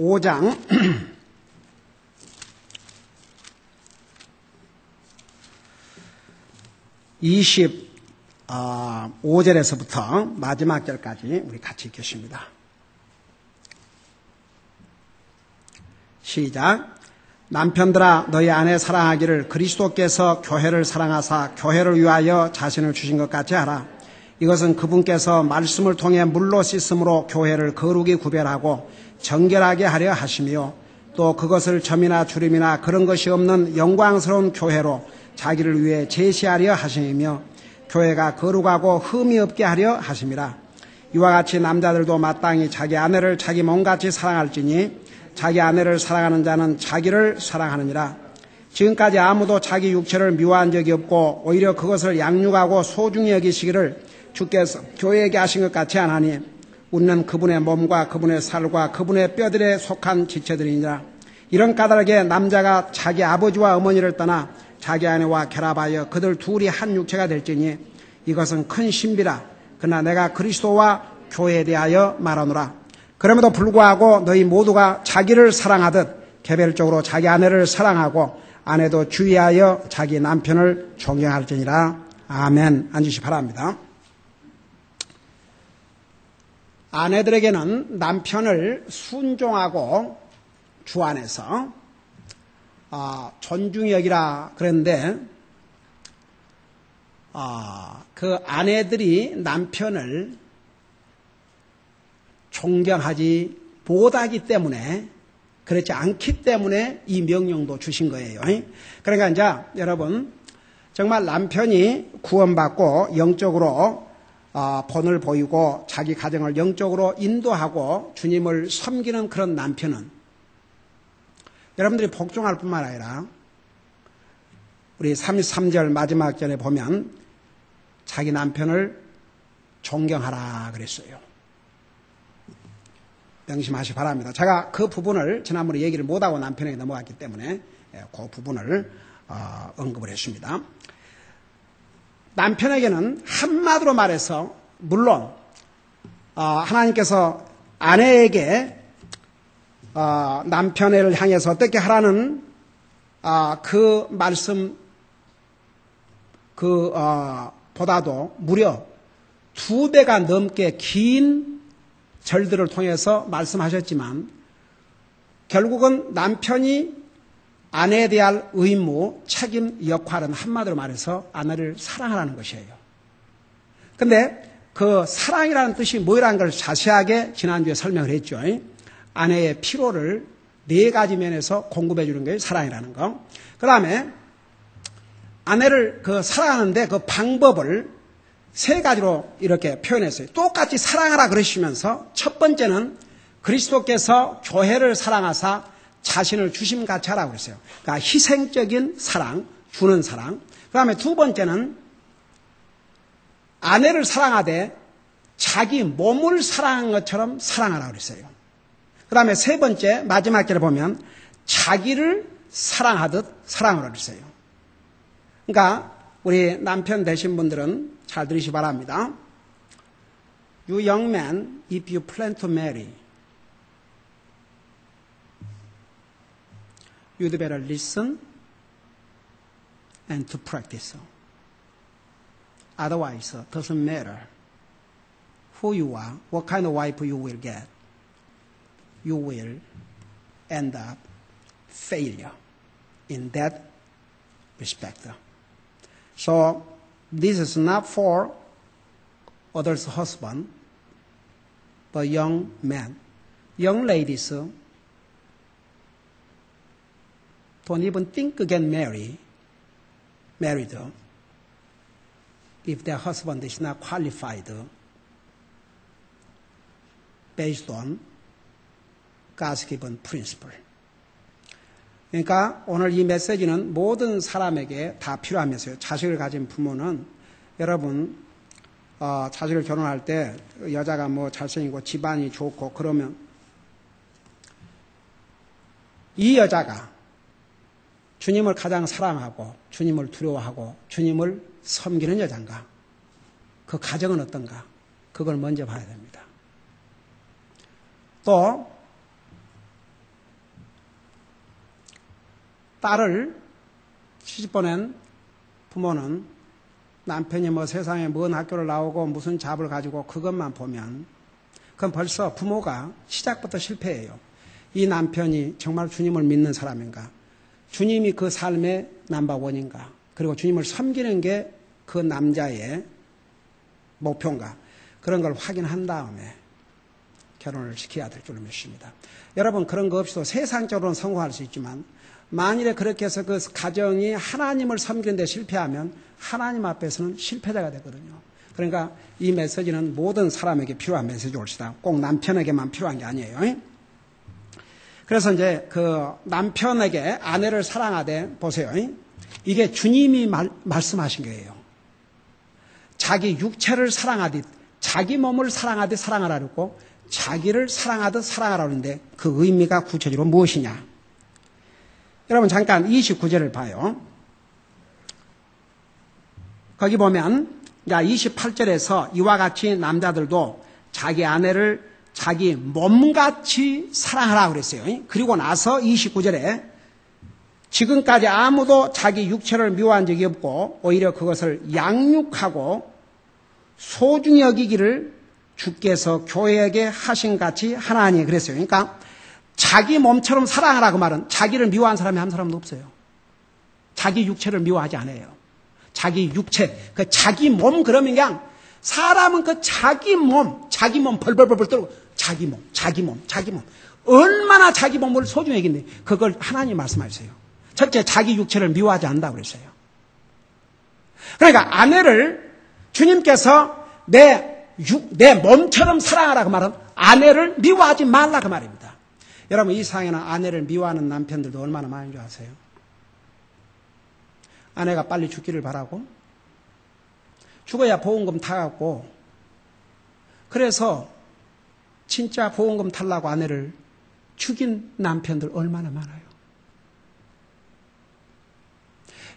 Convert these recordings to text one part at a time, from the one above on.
5장 25절에서부터 마지막 절까지 우리 같이 읽겠습니다. 시작. 남편들아 너희 아내 사랑하기를 그리스도께서 교회를 사랑하사 교회를 위하여 자신을 주신 것 같이 하라. 이것은 그분께서 말씀을 통해 물로 씻음으로 교회를 거룩히 구별하고 정결하게 하려 하시며 또 그것을 점이나 주름이나 그런 것이 없는 영광스러운 교회로 자기를 위해 제시하려 하시며 교회가 거룩하고 흠이 없게 하려 하심이라. 이와 같이 남자들도 마땅히 자기 아내를 자기 몸같이 사랑할지니 자기 아내를 사랑하는 자는 자기를 사랑하느니라. 지금까지 아무도 자기 육체를 미워한 적이 없고 오히려 그것을 양육하고 소중히 여기시기를 주께서 교회에게 하신 것 같이 하나니 우리는 그분의 몸과 그분의 살과 그분의 뼈들에 속한 지체들이니라. 이런 까닭에 남자가 자기 아버지와 어머니를 떠나 자기 아내와 결합하여 그들 둘이 한 육체가 될지니 이것은 큰 신비라. 그러나 내가 그리스도와 교회에 대하여 말하노라. 그럼에도 불구하고 너희 모두가 자기를 사랑하듯 개별적으로 자기 아내를 사랑하고 아내도 주의하여 자기 남편을 존경할지니라. 아멘. 앉으시 바랍니다. 아내들에게는 남편을 순종하고 주 안에서 존중히 여기라 그랬는데 그 아내들이 남편을 존경하지 못하기 때문에 그렇지 않기 때문에 이 명령도 주신 거예요. 그러니까 이제 여러분 정말 남편이 구원받고 영적으로 본을 보이고 자기 가정을 영적으로 인도하고 주님을 섬기는 그런 남편은 여러분들이 복종할 뿐만 아니라 우리 33절 마지막 절에 보면 자기 남편을 존경하라 그랬어요. 명심하시 바랍니다. 제가 그 부분을 지난번에 얘기를 못하고 남편에게 넘어갔기 때문에 그 부분을 언급을 했습니다. 남편에게는 한마디로 말해서 물론 하나님께서 아내에게 남편을 향해서 어떻게 하라는 그 말씀 보다도 무려 2배가 넘게 긴 절들을 통해서 말씀하셨지만 결국은 남편이 아내에 대한 의무, 책임, 역할은 한마디로 말해서 아내를 사랑하라는 것이에요. 그런데 그 사랑이라는 뜻이 뭐라는 걸 자세하게 지난주에 설명을 했죠. 아내의 필요를 4가지 면에서 공급해 주는 게 사랑이라는 거. 그 다음에 아내를 사랑하는데 그 방법을 3가지로 이렇게 표현했어요. 똑같이 사랑하라 그러시면서 첫 번째는 그리스도께서 교회를 사랑하사 자신을 주심같이 하라고 그랬어요. 그러니까 희생적인 사랑, 주는 사랑. 그 다음에 2번째는 아내를 사랑하되 자기 몸을 사랑한 것처럼 사랑하라고 그랬어요. 그 다음에 3번째 마지막 절에 보면 자기를 사랑하듯 사랑하라고 그랬어요. 그러니까 우리 남편 되신 분들은 잘 들으시기 바랍니다. You young men, if you plan to marry, you'd better listen and to practice. Otherwise, it doesn't matter who you are, what kind of wife you will get. You will end up failure in that respect. So, this is not for others' husband, but young men. Young ladies don't even think to get married if their husband is not qualified based on God's given principle. 그러니까 오늘 이 메시지는 모든 사람에게 다 필요하면서요. 자식을 가진 부모는 여러분 자식을 결혼할 때 여자가 뭐 잘생기고 집안이 좋고 그러면 이 여자가 주님을 가장 사랑하고 주님을 두려워하고 주님을 섬기는 여자인가? 그 가정은 어떤가? 그걸 먼저 봐야 됩니다. 또 딸을 시집보낸 부모는 남편이 뭐 세상에 먼 학교를 나오고 무슨 잡을 가지고 그것만 보면 그건 벌써 부모가 시작부터 실패해요. 이 남편이 정말 주님을 믿는 사람인가? 주님이 그 삶의 넘버원인가? 그리고 주님을 섬기는 게 그 남자의 목표인가? 그런 걸 확인한 다음에 결혼을 시켜야 될 줄로 믿습니다. 여러분, 그런 거 없이도 세상적으로는 성공할 수 있지만 만일에 그렇게 해서 그 가정이 하나님을 섬기는 데 실패하면 하나님 앞에서는 실패자가 되거든요. 그러니까 이 메시지는 모든 사람에게 필요한 메시지 올시다. 꼭 남편에게만 필요한 게 아니에요. 그래서 이제 그 남편에게 아내를 사랑하되 보세요. 이게 주님이 말씀하신 거예요. 자기 육체를 사랑하듯 자기 몸을 사랑하듯 사랑하라 그랬고 자기를 사랑하듯 사랑하라 그러는데 그 의미가 구체적으로 무엇이냐? 여러분 잠깐 29절을 봐요. 거기 보면 28절에서 이와 같이 남자들도 자기 아내를 자기 몸같이 사랑하라 그랬어요. 그리고 나서 29절에 지금까지 아무도 자기 육체를 미워한 적이 없고 오히려 그것을 양육하고 소중히 여기기를 주께서 교회에게 하신 같이 하나니 그랬어요. 그러니까 자기 몸처럼 사랑하라 그 말은 자기를 미워한 사람이 한 사람도 없어요. 자기 육체를 미워하지 않아요. 자기 육체, 그 자기 몸 그러면 그냥 사람은 그 자기 몸 벌벌벌 떨고 자기 몸. 얼마나 자기 몸을 소중히 여기는데 그걸 하나님 말씀하세요. 첫째, 자기 육체를 미워하지 않는다고 그랬어요. 그러니까 아내를 주님께서 내 몸처럼 사랑하라 그 말은 아내를 미워하지 말라 그 말입니다. 여러분 이 세상에는 아내를 미워하는 남편들도 얼마나 많은 줄 아세요? 아내가 빨리 죽기를 바라고 죽어야 보험금 타갖고 그래서 진짜 보험금 타려고 아내를 죽인 남편들 얼마나 많아요.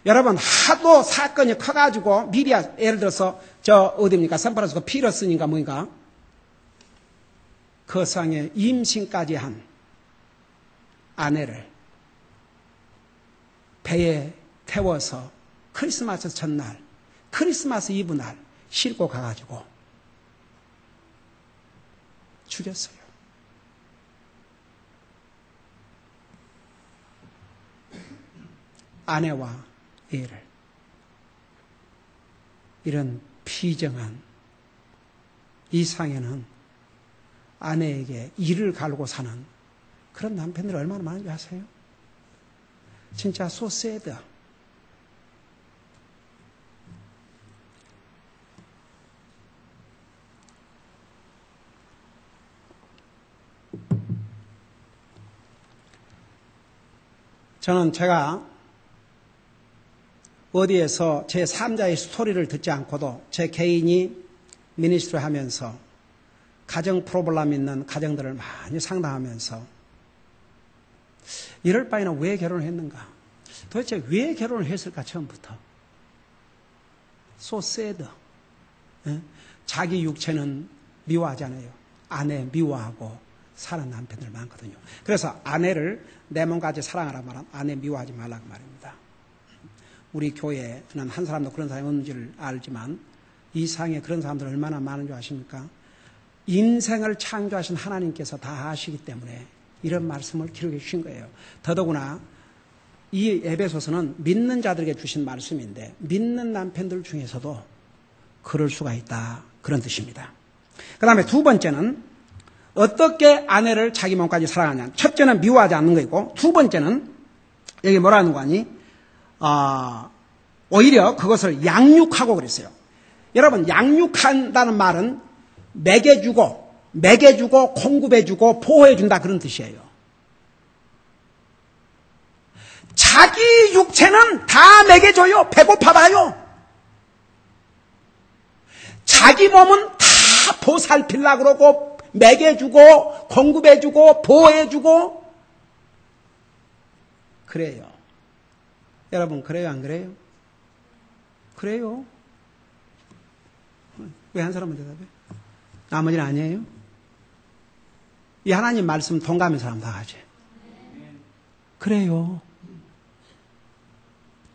여러분 하도 사건이 커가지고 미리야 예를 들어서 저 어디입니까? 샌프란시스코 피러스인가 뭐인가 그 상에 임신까지 한 아내를 배에 태워서 크리스마스 전날 크리스마스 이브 날 싣고 가가지고 죽였어요. 아내와 애를 이런 비정한 이 상에는 아내에게 이를 갈고 사는 그런 남편들이 얼마나 많은지 아세요? 진짜 so sad. 저는 제가 어디에서 제 3자의 스토리를 듣지 않고도 제 개인이 미니스트리 하면서 가정 프로블럼 있는 가정들을 많이 상담하면서 이럴 바에는 왜 결혼을 했는가? 도대체 왜 결혼을 했을까 처음부터? So sad. 자기 육체는 미워하잖아요. 아내 미워하고 사는 남편들 많거든요. 그래서 아내를 내 몸까지 사랑하라 말하면 아내 미워하지 말라고 말입니다. 우리 교회는 한 사람도 그런 사람이 없는지를 알지만 이 세상에 그런 사람들 얼마나 많은 줄 아십니까? 인생을 창조하신 하나님께서 다 아시기 때문에 이런 말씀을 기록해 주신 거예요. 더더구나 이 에베소서는 믿는 자들에게 주신 말씀인데 믿는 남편들 중에서도 그럴 수가 있다. 그런 뜻입니다. 그 다음에 두 번째는 어떻게 아내를 자기 몸까지 사랑하냐. 첫째는 미워하지 않는 거이고 두 번째는 여기 뭐라는 거 아니? 오히려 그것을 양육하고 그랬어요. 여러분 양육한다는 말은 먹여주고 공급해주고 보호해준다 그런 뜻이에요. 자기 육체는 다 먹여줘요. 배고파봐요. 자기 몸은 다 보살피려고 그러고 먹여주고 공급해주고 보호해주고 그래요. 여러분 그래요 안 그래요? 그래요. 왜 한 사람은 대답해? 나머지는 아니에요? 이 하나님 말씀 동감인 사람 다 하지. 그래요.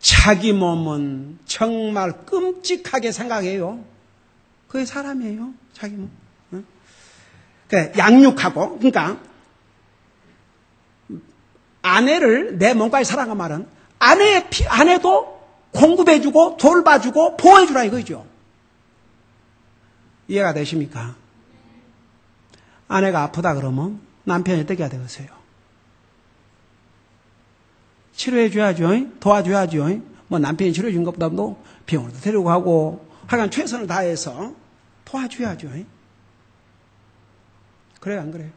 자기 몸은 정말 끔찍하게 생각해요. 그게 사람이에요. 자기 몸. 그러니까 양육하고, 그러니까 아내를 내 몸까지 사랑한 말은 아내도 공급해주고 돌봐주고 보호해주라 이거죠. 이해가 되십니까? 아내가 아프다 그러면 남편이 어떻게 해야 되겠어요? 치료해줘야죠. 도와줘야죠. 뭐 남편이 치료해준 것보다도 병원도 데리고 가고 하여간 최선을 다해서 도와줘야죠. 그래요, 안 그래요?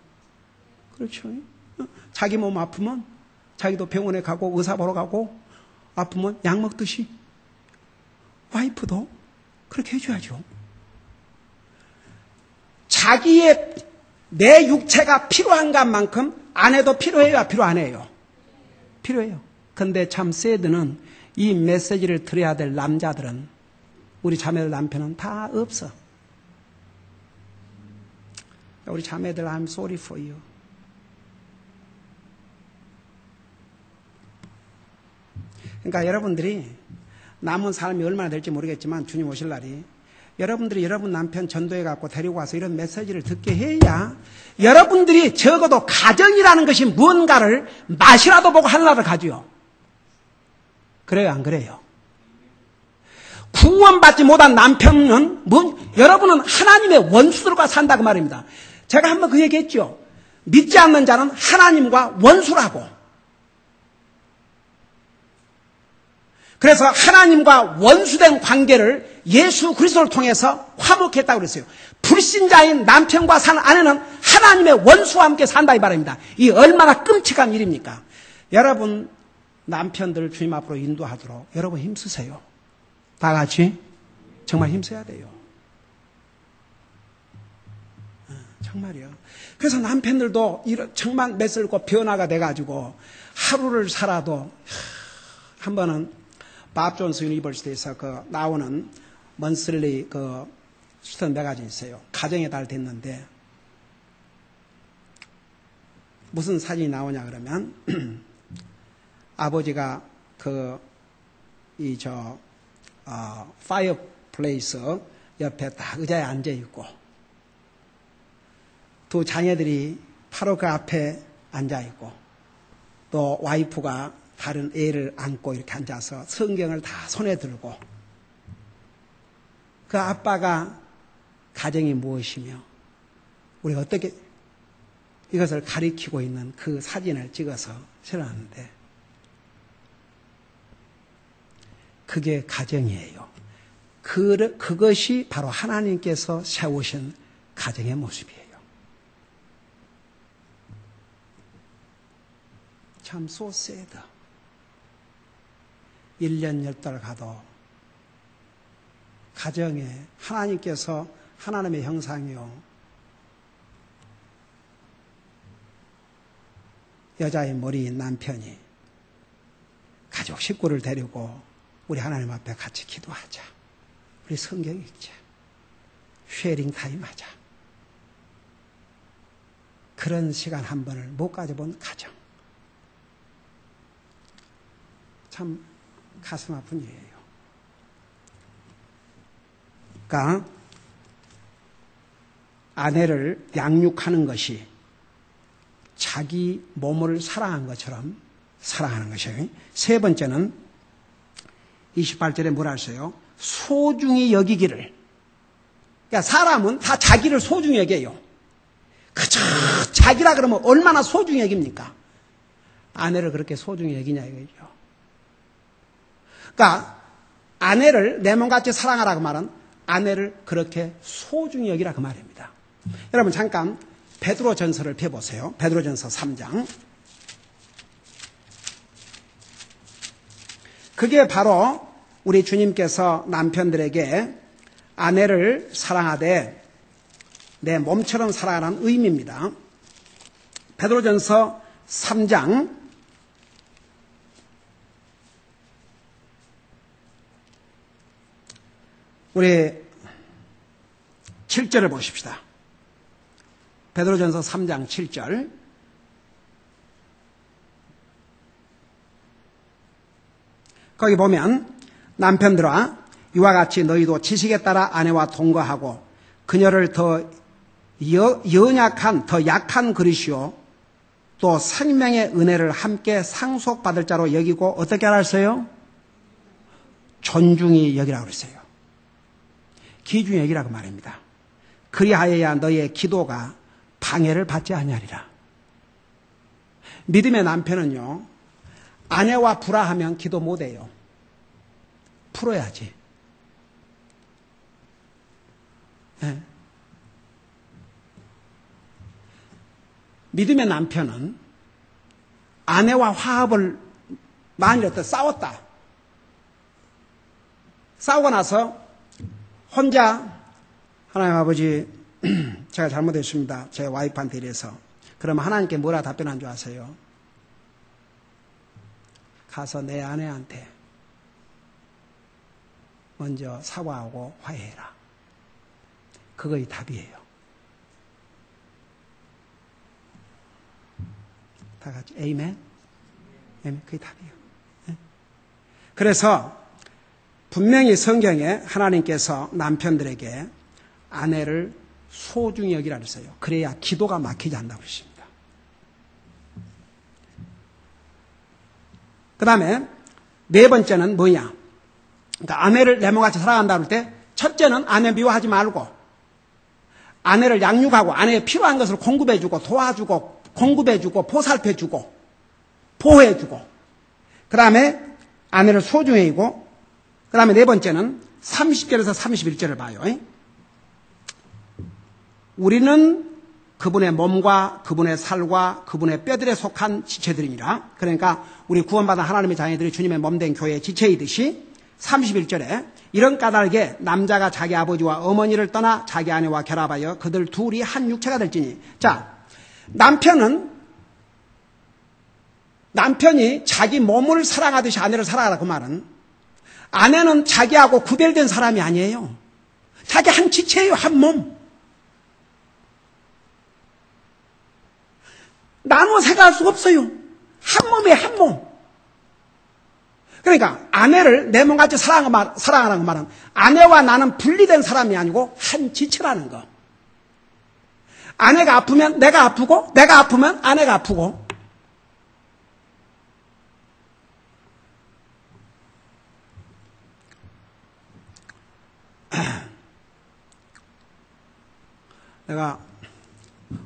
그렇죠. 자기 몸 아프면 자기도 병원에 가고 의사 보러 가고 아프면 약 먹듯이 와이프도 그렇게 해줘야죠. 자기의 내 육체가 필요한 것만큼 아내도 필요해요, 필요 안 해요? 필요해요. 근데 참 새드는 이 메시지를 들어야 될 남자들은 우리 자매들 남편은 다 없어. 우리 자매들 I'm sorry for you. 그러니까 여러분들이 남은 삶이 얼마나 될지 모르겠지만 주님 오실 날이 여러분들이 여러분 남편 전도해 갖고 데리고 와서 이런 메시지를 듣게 해야 여러분들이 적어도 가정이라는 것이 무언가를 맛이라도 보고 하늘나라를 가지요. 그래요, 안 그래요? 구원받지 못한 남편은 여러분은 하나님의 원수들과 산다 그 말입니다. 제가 한번 그 얘기했죠. 믿지 않는 자는 하나님과 원수라고. 그래서 하나님과 원수된 관계를 예수 그리스도를 통해서 화목했다고 그랬어요. 불신자인 남편과 사는 아내는 하나님의 원수와 함께 산다 이 말입니다. 이 얼마나 끔찍한 일입니까? 여러분 남편들 주님 앞으로 인도하도록 여러분 힘쓰세요. 다 같이 정말 힘써야 돼요. 정말이요. 그래서 남편들도 정말 메슬고 변화가 돼가지고 하루를 살아도 한 번은 밥 존스 유니버시티에서 나오는 먼슬리 스턴 매거진이 있어요. 가정의 달 됐는데 무슨 사진이 나오냐 그러면 아버지가 파이어플레이스 옆에 딱 의자에 앉아 있고 두 자녀들이 바로 그 앞에 앉아 있고 또 와이프가 다른 애를 안고 이렇게 앉아서 성경을 다 손에 들고 그 아빠가 가정이 무엇이며 우리가 어떻게 이것을 가리키고 있는 그 사진을 찍어서 실어놨는데 그게 가정이에요. 그것이 바로 하나님께서 세우신 가정의 모습이에요. 참 so sad. 1년 10달 가도 가정에 하나님께서 하나님의 형상이요 여자의 머리인 남편이 가족 식구를 데리고 우리 하나님 앞에 같이 기도하자. 우리 성경 읽자. 쉐어링 타임 하자. 그런 시간 한 번을 못 가져본 가정. 참 가슴 아픈 일이에요. 그러니까 아내를 양육하는 것이 자기 몸을 사랑한 것처럼 사랑하는 것이에요. 세 번째는 28절에 뭐라 했어요? 소중히 여기기를. 그러니까 사람은 다 자기를 소중히 여겨요. 그저 자기라 그러면 얼마나 소중히 여깁니까? 아내를 그렇게 소중히 여기냐 이거죠. 그러니까 아내를 내 몸같이 사랑하라고 말은 아내를 그렇게 소중히 여기라 그 말입니다. 여러분 잠깐 베드로전서를 펴보세요. 베드로전서 3장. 그게 바로 우리 주님께서 남편들에게 아내를 사랑하되 내 몸처럼 사랑하라는 의미입니다. 베드로전서 3장 우리 7절을 보십시다. 베드로전서 3장 7절. 거기 보면 남편들아 이와 같이 너희도 지식에 따라 아내와 동거하고 그녀를 더 연약한 더 약한 그릇이요 또 생명의 은혜를 함께 상속받을 자로 여기고 어떻게 하랬어요? 존중히 여기라고 그랬어요. 귀중히 여기라고 말입니다. 그리하여야 너희의 기도가 방해를 받지 아니하리라. 믿음의 남편은요, 아내와 불화하면 기도 못해요. 풀어야지. 네. 믿음의 남편은 아내와 화합을 만일 어떤 싸웠다. 싸우고 나서 혼자 하나님 아버지 제가 잘못했습니다. 제 와이프한테 이래서. 그러면 하나님께 뭐라 답변한 줄 아세요? 가서 내 아내한테 먼저 사과하고 화해해라. 그거의 답이에요. 다 같이 에이멘? 에이멘? 그게 답이에요. 네? 그래서 분명히 성경에 하나님께서 남편들에게 아내를 소중히 여기라 그랬어요. 그래야 기도가 막히지 않는다고 그러십니다. 그 다음에 네 번째는 뭐냐? 그러니까 아내를 내 몸같이 사랑한다 그럴 때 첫째는 아내 미워하지 말고 아내를 양육하고 아내의 필요한 것을 공급해주고 도와주고 공급해주고 보살펴주고 보호해주고 그 다음에 아내를 소중히 여기고 그 다음에 네 번째는 30절에서 31절을 봐요. 우리는 그분의 몸과 그분의 살과 그분의 뼈들에 속한 지체들이니라. 그러니까 우리 구원받은 하나님의 자녀들이 주님의 몸된 교회의 지체이듯이 31절에 이런 까닭에 남자가 자기 아버지와 어머니를 떠나 자기 아내와 결합하여 그들 둘이 한 육체가 될지니. 자, 남편이 자기 몸을 사랑하듯이 아내를 사랑하라 그 말은 아내는 자기하고 구별된 사람이 아니에요. 자기 한 지체예요. 한 몸. 나눠 생각할 수가 없어요. 한 몸이에요. 한 몸. 그러니까 아내를 내 몸같이 사랑하라는 말은 아내와 나는 분리된 사람이 아니고 한 지체라는 거. 아내가 아프면 내가 아프고 내가 아프면 아내가 아프고 내가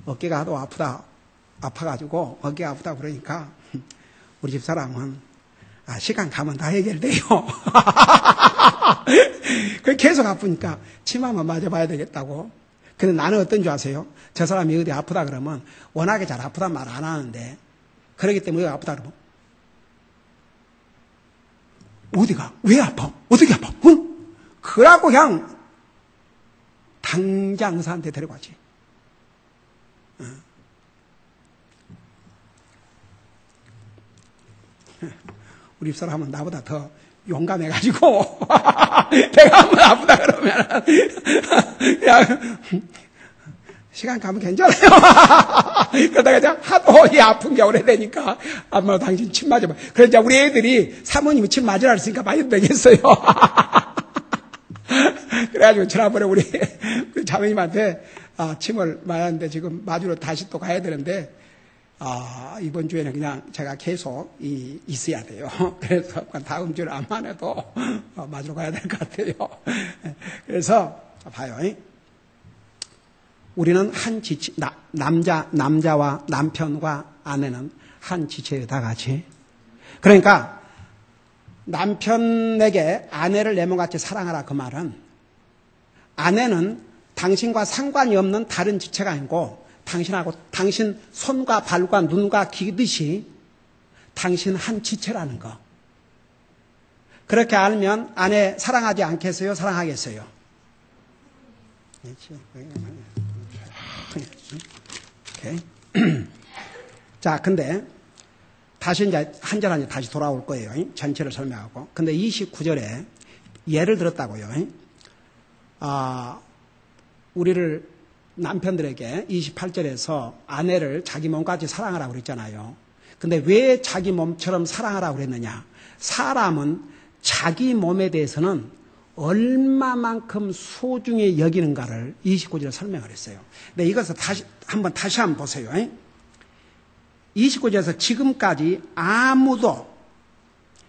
어깨가 하도 아파가지고 어깨가 아프다 그러니까 우리 집 사람은 시간 가면 다 해결돼요. 그 계속 아프니까 침 한번 맞아봐야 되겠다고. 근데 나는 어떤 줄 아세요? 저 사람이 어디 아프다 그러면 워낙에 잘 아프단 말 안 하는데 그러기 때문에 왜 아프다 그러면 어디가? 왜 아파? 어떻게 아파? 응? 그러고 그냥 당장 의사한테 데려가지. 우리 집사람은 나보다 더 용감해가지고 내가 한번 아프다 그러면 그냥 시간 가면 괜찮아요. 그러다가 그냥 하도 이 아픈 게 오래되니까 아마 당신 침 맞아봐. 그러자 우리 애들이 사모님이 침 맞으라 했으니까 맞아도 되겠어요. 그래가지고 지난번에 우리 자매님한테 침을 맞았는데 지금 마주로 다시 또 가야 되는데 이번 주에는 그냥 제가 계속 있어야 돼요. 그래서 다음 주는 안만 해도 맞으러 가야 될 것 같아요. 그래서 봐요. 우리는 한 지체, 남자와 남편과 아내는 한 지체예요, 다 같이. 그러니까 남편에게 아내를 내 몸같이 사랑하라 그 말은 아내는 당신과 상관이 없는 다른 지체가 아니고 당신하고 당신 손과 발과 눈과 귀듯이 당신 한 지체라는 거. 그렇게 알면 아내 사랑하지 않겠어요? 사랑하겠어요? 오케이. 자, 근데 다시 이제 한 절 한 절 다시 돌아올 거예요. 전체를 설명하고. 근데 29절에 예를 들었다고요. 우리를 남편들에게 28절에서 아내를 자기 몸같이 사랑하라고 그랬잖아요. 근데 왜 자기 몸처럼 사랑하라고 그랬느냐? 사람은 자기 몸에 대해서는 얼마만큼 소중히 여기는가를 29절에 설명을 했어요. 근데 이것을 다시 한번 보세요. 29절에서 지금까지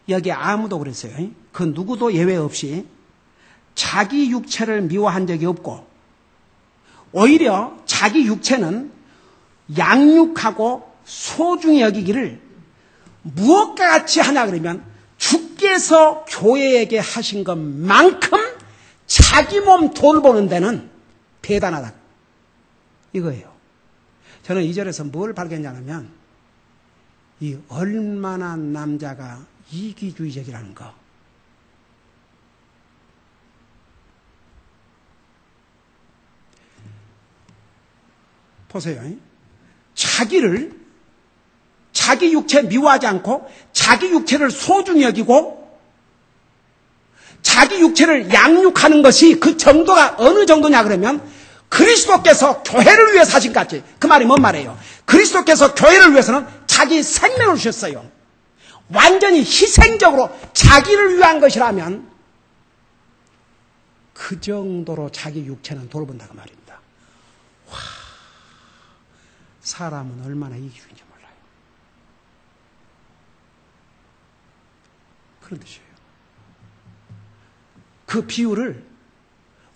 여기 아무도 그랬어요. 그 누구도 예외 없이 자기 육체를 미워한 적이 없고, 오히려 자기 육체는 양육하고 소중히 여기기를 무엇과 같이 하냐 그러면 주께서 교회에게 하신 것만큼 자기 몸 돌보는 데는 대단하다. 이거예요. 저는 이 절에서 뭘 발견하냐면 이 얼마나 남자가 이기주의적이라는 거. 보세요. 자기 육체 미워하지 않고 자기 육체를 소중히 여기고 자기 육체를 양육하는 것이 그 정도가 어느 정도냐 그러면 그리스도께서 교회를 위해 사신 것 같이. 그 말이 뭔 말이에요? 그리스도께서 교회를 위해서는 자기 생명을 주셨어요. 완전히 희생적으로 자기를 위한 것이라면 그 정도로 자기 육체는 돌본다고 말입니다. 와, 사람은 얼마나 이기주의인지 몰라요. 그런 뜻이에요. 그 비유를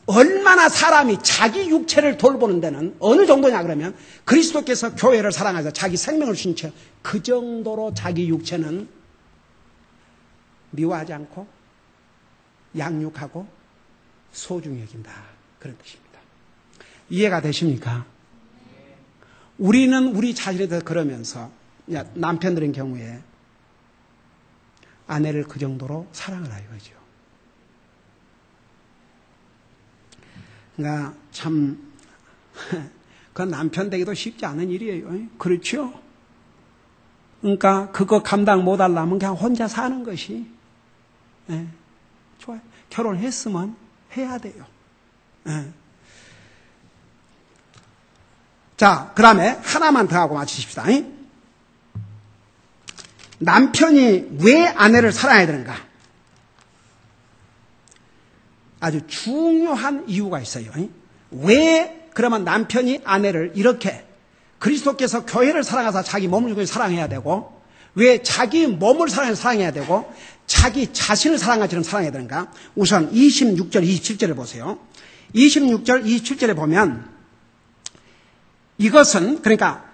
얼마나 사람이 자기 육체를 돌보는 데는 어느 정도냐 그러면 그리스도께서 교회를 사랑하셔서 자기 생명을 주신 채 그 정도로 자기 육체는 미워하지 않고 양육하고 소중히 여긴다. 그런 뜻입니다. 이해가 되십니까? 우리는 우리 자신에 대해서 그러면서 남편들인 경우에 아내를 그 정도로 사랑하라 이거죠. 그러니까 참 그 남편 되기도 쉽지 않은 일이에요. 그렇죠? 그러니까 그거 감당 못하려면 그냥 혼자 사는 것이 좋아요. 결혼했으면 해야 돼요. 자, 그 다음에 하나만 더 하고 마치십시다. 남편이 왜 아내를 사랑해야 되는가? 아주 중요한 이유가 있어요. 왜 그러면 남편이 아내를 이렇게 그리스도께서 교회를 사랑하사 자기 몸을 주고 사랑해야 되고, 왜 자기 몸을 사랑해야 되고 자기 자신을 사랑하처럼 사랑해야 되는가? 우선 26절 27절을 보세요. 26절 27절에 보면 이것은 그러니까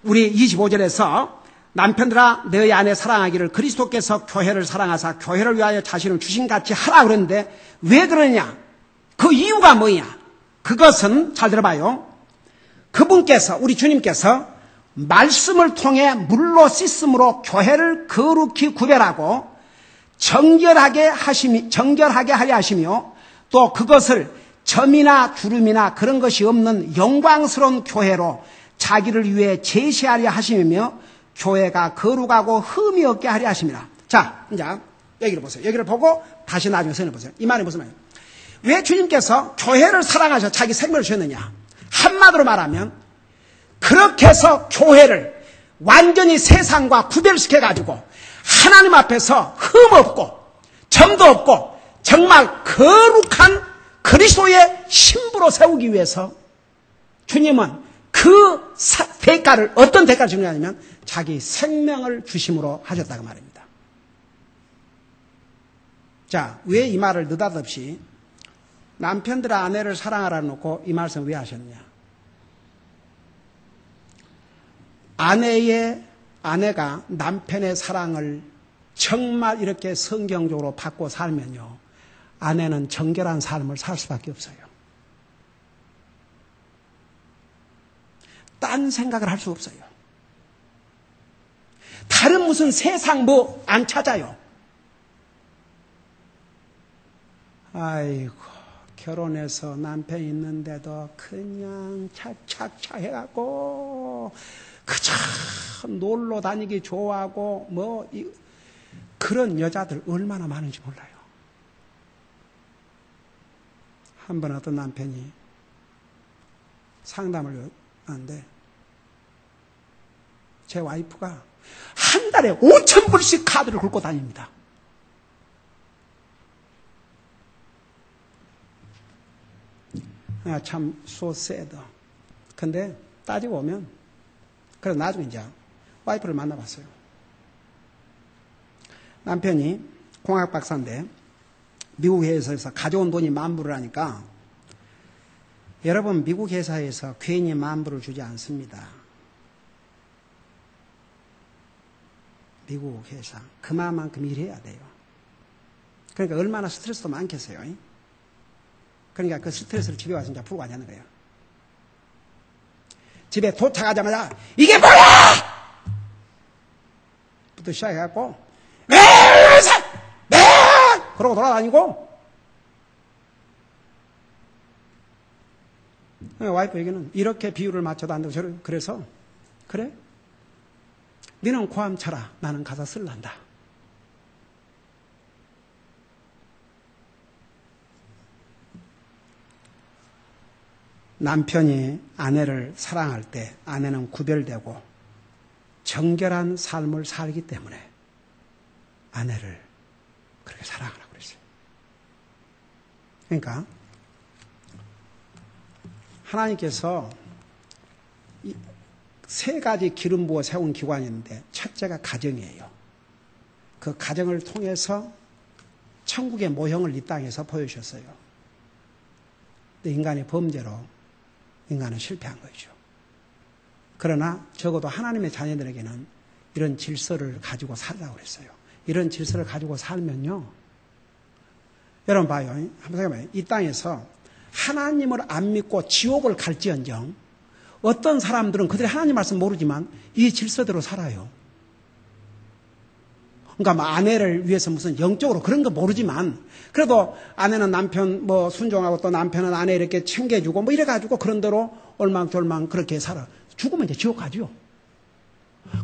우리 25절에서 남편들아 너희 아내 사랑하기를 그리스도께서 교회를 사랑하사 교회를 위하여 자신을 주신같이 하라 그랬는데 왜 그러냐? 그 이유가 뭐냐? 그것은 잘 들어봐요. 그분께서 우리 주님께서 말씀을 통해 물로 씻음으로 교회를 거룩히 구별하고 정결하게 하려 하시며 또 그것을 점이나 주름이나 그런 것이 없는 영광스러운 교회로 자기를 위해 제시하려 하시며 교회가 거룩하고 흠이 없게 하려 하십니다. 자, 이제 여기를 보세요. 여기를 보고 다시 나중에 선을 보세요. 이 말이 무슨 말이에요? 왜 주님께서 교회를 사랑하셔 자기 생명을 주셨느냐? 한마디로 말하면 그렇게 해서 교회를 완전히 세상과 구별시켜가지고 하나님 앞에서 흠 없고 점도 없고 정말 거룩한 그리스도의 신부로 세우기 위해서 주님은 그 대가를 어떤 대가를 주느냐면 자기 생명을 주심으로 하셨다고 말입니다. 자, 왜 이 말을 느닷없이 남편들아 아내를 사랑하라 놓고 이 말씀 왜 하셨느냐? 아내가 남편의 사랑을 정말 이렇게 성경적으로 받고 살면요, 아내는 정결한 삶을 살 수밖에 없어요. 딴 생각을 할 수 없어요. 다른 무슨 세상 뭐 안 찾아요. 아이고, 결혼해서 남편 있는데도 그냥 착착착 해갖고 그저 놀러 다니기 좋아하고 그런 여자들 얼마나 많은지 몰라요. 한 번 어떤 남편이 상담을 하는데 제 와이프가 한 달에 5,000불씩 카드를 긁고 다닙니다. 참 so sad. 근데 따지고 보면 그래서 나중에 이제 와이프를 만나봤어요. 남편이 공학 박사인데 미국 회사에서 가져온 돈이 $10,000을 하니까 여러분 미국 회사에서 괜히 $10,000을 주지 않습니다. 미국 회사 그만큼 일해야 돼요. 그러니까 얼마나 스트레스도 많겠어요. 그러니까 그 스트레스를 집에 와서 이제 풀고 가자는 거예요. 집에 도착하자마자 이게 뭐야! 부터 시작해갖고 그러고 돌아다니고 와이프에게는 이렇게 비유를 맞춰도 안 되고 그래서 그래? 너는 고함 쳐라. 나는 가서 쓸란다. 남편이 아내를 사랑할 때 아내는 구별되고 정결한 삶을 살기 때문에 아내를 그렇게 사랑하라고 그랬어요. 그러니까 하나님께서 세 가지 기름 부어 세운 기관이 있는데 첫째가 가정이에요. 그 가정을 통해서 천국의 모형을 이 땅에서 보여주셨어요. 근데 인간의 범죄로 인간은 실패한 거죠. 그러나 적어도 하나님의 자녀들에게는 이런 질서를 가지고 살라고 그랬어요. 이런 질서를 가지고 살면요. 여러분 봐요. 한번 생각해봐요. 이 땅에서 하나님을 안 믿고 지옥을 갈지언정 어떤 사람들은 그들이 하나님 말씀 모르지만 이 질서대로 살아요. 그러니까 뭐 아내를 위해서 무슨 영적으로 그런 거 모르지만 그래도 아내는 남편 뭐 순종하고 또 남편은 아내 이렇게 챙겨주고 뭐 이래가지고 그런 대로 얼망졸망 그렇게 살아. 죽으면 이제 지옥 가죠.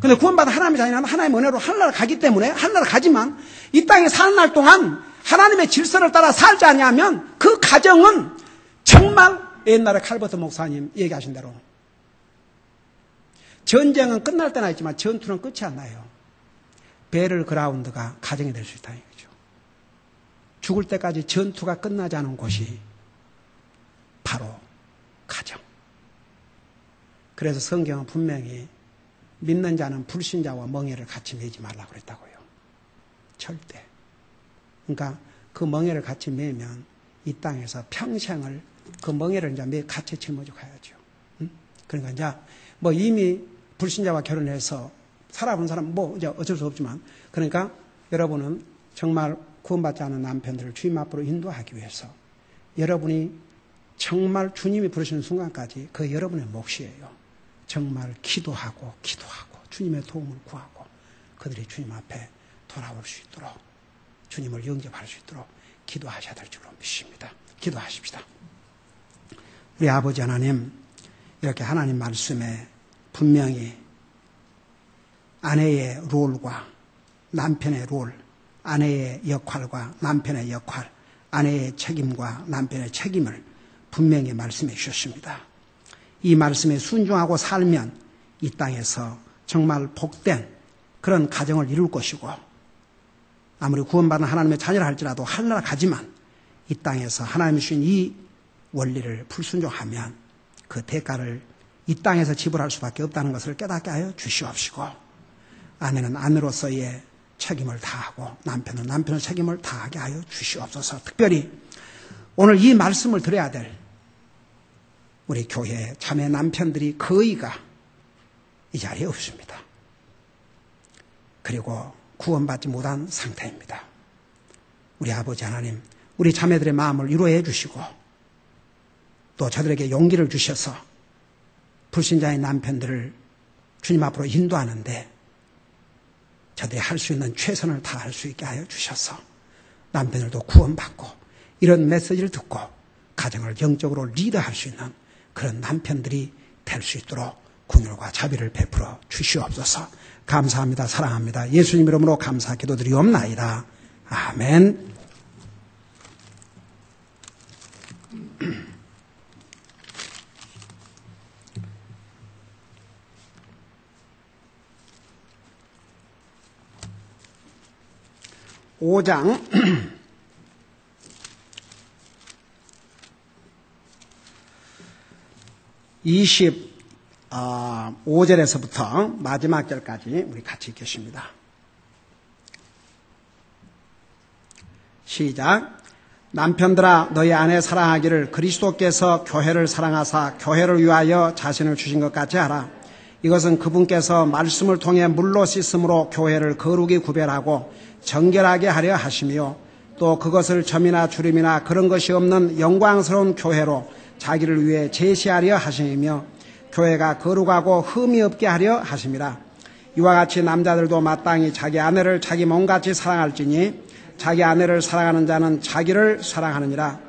근데 구원받은 하나님의 자녀는 하나님의 은혜로 하늘나라 가기 때문에 하늘나라 가지만 이 땅에 사는 날 동안 하나님의 질서를 따라 살지 않냐면 그 가정은 정말 옛날에 칼버트 목사님 얘기하신 대로 전쟁은 끝날 때나 있지만 전투는 끝이 안 나요. 배틀그라운드가 가정이 될 수 있다는 얘기죠. 죽을 때까지 전투가 끝나지 않은 곳이 바로 가정. 그래서 성경은 분명히 믿는 자는 불신자와 멍에를 같이 매지 말라고 그랬다고요. 절대. 그러니까 그 멍에를 같이 매면 이 땅에서 평생을 그 멍에를 이제 같이 짊어지고 가야죠. 응? 그러니까 이제 뭐 이미 불신자와 결혼해서 살아본 사람 뭐 이제 어쩔 수 없지만 그러니까 여러분은 정말 구원받지 않은 남편들을 주님 앞으로 인도하기 위해서 여러분이 정말 주님이 부르시는 순간까지 그 여러분의 몫이에요. 정말 기도하고 주님의 도움을 구하고 그들이 주님 앞에 돌아올 수 있도록 주님을 영접할 수 있도록 기도하셔야 될 줄로 믿습니다. 기도하십시다. 우리 아버지 하나님 이렇게 하나님 말씀에 분명히 아내의 롤과 남편의 롤, 아내의 역할과 남편의 역할, 아내의 책임과 남편의 책임을 분명히 말씀해 주셨습니다. 이 말씀에 순종하고 살면 이 땅에서 정말 복된 그런 가정을 이룰 것이고 아무리 구원받은 하나님의 자녀라 할지라도 하늘나라 가지만 이 땅에서 하나님이 주신 이 원리를 불순종하면 그 대가를 이 땅에서 지불할 수밖에 없다는 것을 깨닫게 하여 주시옵시고 아내는 아내로서의 책임을 다하고 남편은 남편의 책임을 다하게 하여 주시옵소서. 특별히 오늘 이 말씀을 드려야 될 우리 교회 자매 남편들이 거의가 이 자리에 없습니다. 그리고 구원받지 못한 상태입니다. 우리 아버지 하나님, 우리 자매들의 마음을 위로해 주시고 또 저들에게 용기를 주셔서 불신자의 남편들을 주님 앞으로 인도하는데 저들이 할 수 있는 최선을 다할 수 있게 하여 주셔서 남편들도 구원받고 이런 메시지를 듣고 가정을 영적으로 리드할 수 있는 그런 남편들이 될 수 있도록 긍휼과 자비를 베풀어 주시옵소서. 감사합니다. 사랑합니다. 예수님 이름으로 감사 기도드리옵나이다. 아멘. 5장 25절에서부터 마지막 절까지 우리 같이 읽겠습니다. 시작. 남편들아 너희 아내 사랑하기를 그리스도께서 교회를 사랑하사 교회를 위하여 자신을 주신 것 같이 하라. 이것은 그분께서 말씀을 통해 물로 씻음으로 교회를 거룩히 구별하고 정결하게 하려 하시며 또 그것을 점이나 주름이나 그런 것이 없는 영광스러운 교회로 자기를 위해 제시하려 하시며 교회가 거룩하고 흠이 없게 하려 하심이라. 이와 같이 남자들도 마땅히 자기 아내를 자기 몸같이 사랑할지니 자기 아내를 사랑하는 자는 자기를 사랑하느니라.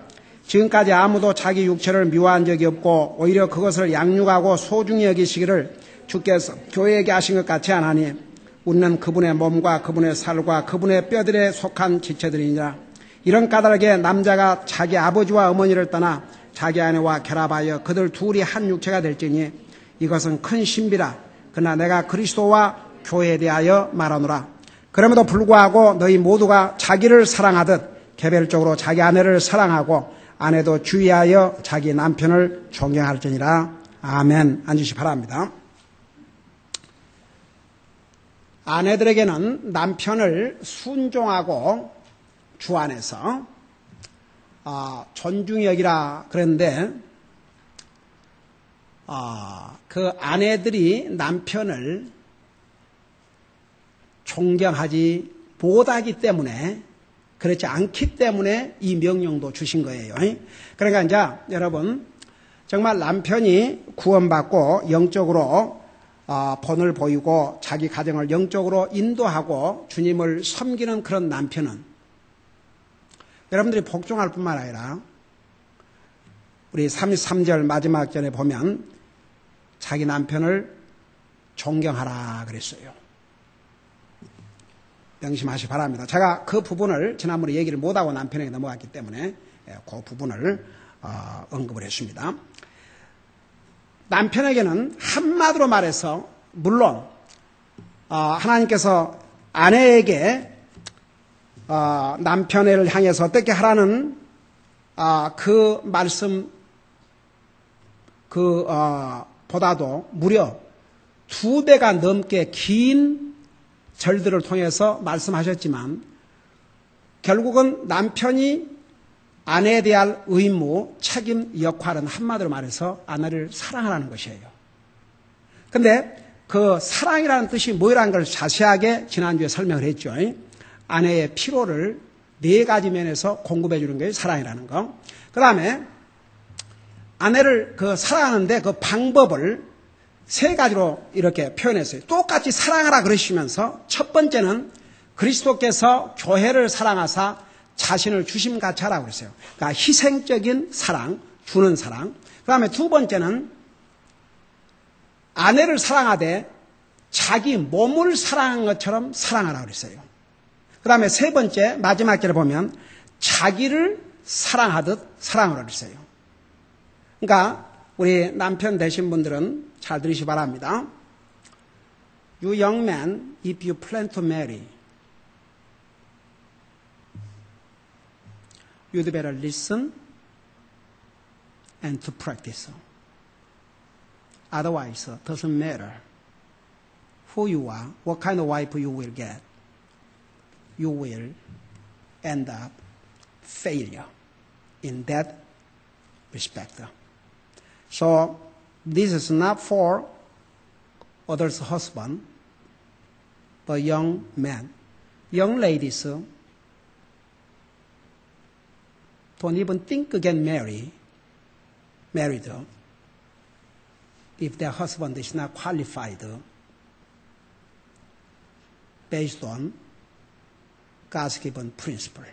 지금까지 아무도 자기 육체를 미워한 적이 없고 오히려 그것을 양육하고 소중히 여기시기를 주께서 교회에게 하신 것 같이 하나니 우리는 그분의 몸과 그분의 살과 그분의 뼈들에 속한 지체들이니라. 이런 까닭에 남자가 자기 아버지와 어머니를 떠나 자기 아내와 결합하여 그들 둘이 한 육체가 될지니 이것은 큰 신비라. 그러나 내가 그리스도와 교회에 대하여 말하노라. 그럼에도 불구하고 너희 모두가 자기를 사랑하듯 개별적으로 자기 아내를 사랑하고 아내도 주의하여 자기 남편을 존경할지니라. 아멘. 앉으시 바랍니다. 아내들에게는 남편을 순종하고 주 안에서 존중히 여기라 그랬는데 그 아내들이 남편을 존경하지 못하기 때문에 그렇지 않기 때문에 이 명령도 주신 거예요. 그러니까 이제 여러분 정말 남편이 구원받고 영적으로 본을 보이고 자기 가정을 영적으로 인도하고 주님을 섬기는 그런 남편은 여러분들이 복종할 뿐만 아니라 우리 33절 마지막 절에 보면 자기 남편을 존경하라 그랬어요. 명심하시 바랍니다. 제가 그 부분을 지난번에 얘기를 못하고 남편에게 넘어갔기 때문에 그 부분을 언급을 했습니다. 남편에게는 한마디로 말해서 물론 하나님께서 아내에게 남편을 향해서 어떻게 하라는 그 말씀 보다도 무려 2배가 넘게 긴 절들을 통해서 말씀하셨지만 결국은 남편이 아내에 대한 의무, 책임, 역할은 한마디로 말해서 아내를 사랑하라는 것이에요. 그런데 그 사랑이라는 뜻이 뭐라는 걸 자세하게 지난주에 설명을 했죠. 아내의 필요를 4가지 면에서 공급해 주는 게 사랑이라는 거. 그 다음에 아내를 사랑하는데 그 방법을 3가지로 이렇게 표현했어요. 똑같이 사랑하라 그러시면서 첫 번째는 그리스도께서 교회를 사랑하사 자신을 주심같이 하라고 그랬어요. 그러니까 희생적인 사랑, 주는 사랑. 그 다음에 2번째는 아내를 사랑하되 자기 몸을 사랑한 것처럼 사랑하라고 그랬어요. 그 다음에 3번째 마지막 절에 보면 자기를 사랑하듯 사랑하라고 그랬어요. 그러니까 우리 남편 되신 분들은 잘 들으시기 바랍니다. You young men, if you plan to marry, you'd better listen and to practice. Otherwise, it doesn't matter who you are, what kind of wife you will get. You will end up failure in that respect. So, this is not for others' husband, but young men. Young ladies don't even think to get married if their husband is not qualified based on God's given principle.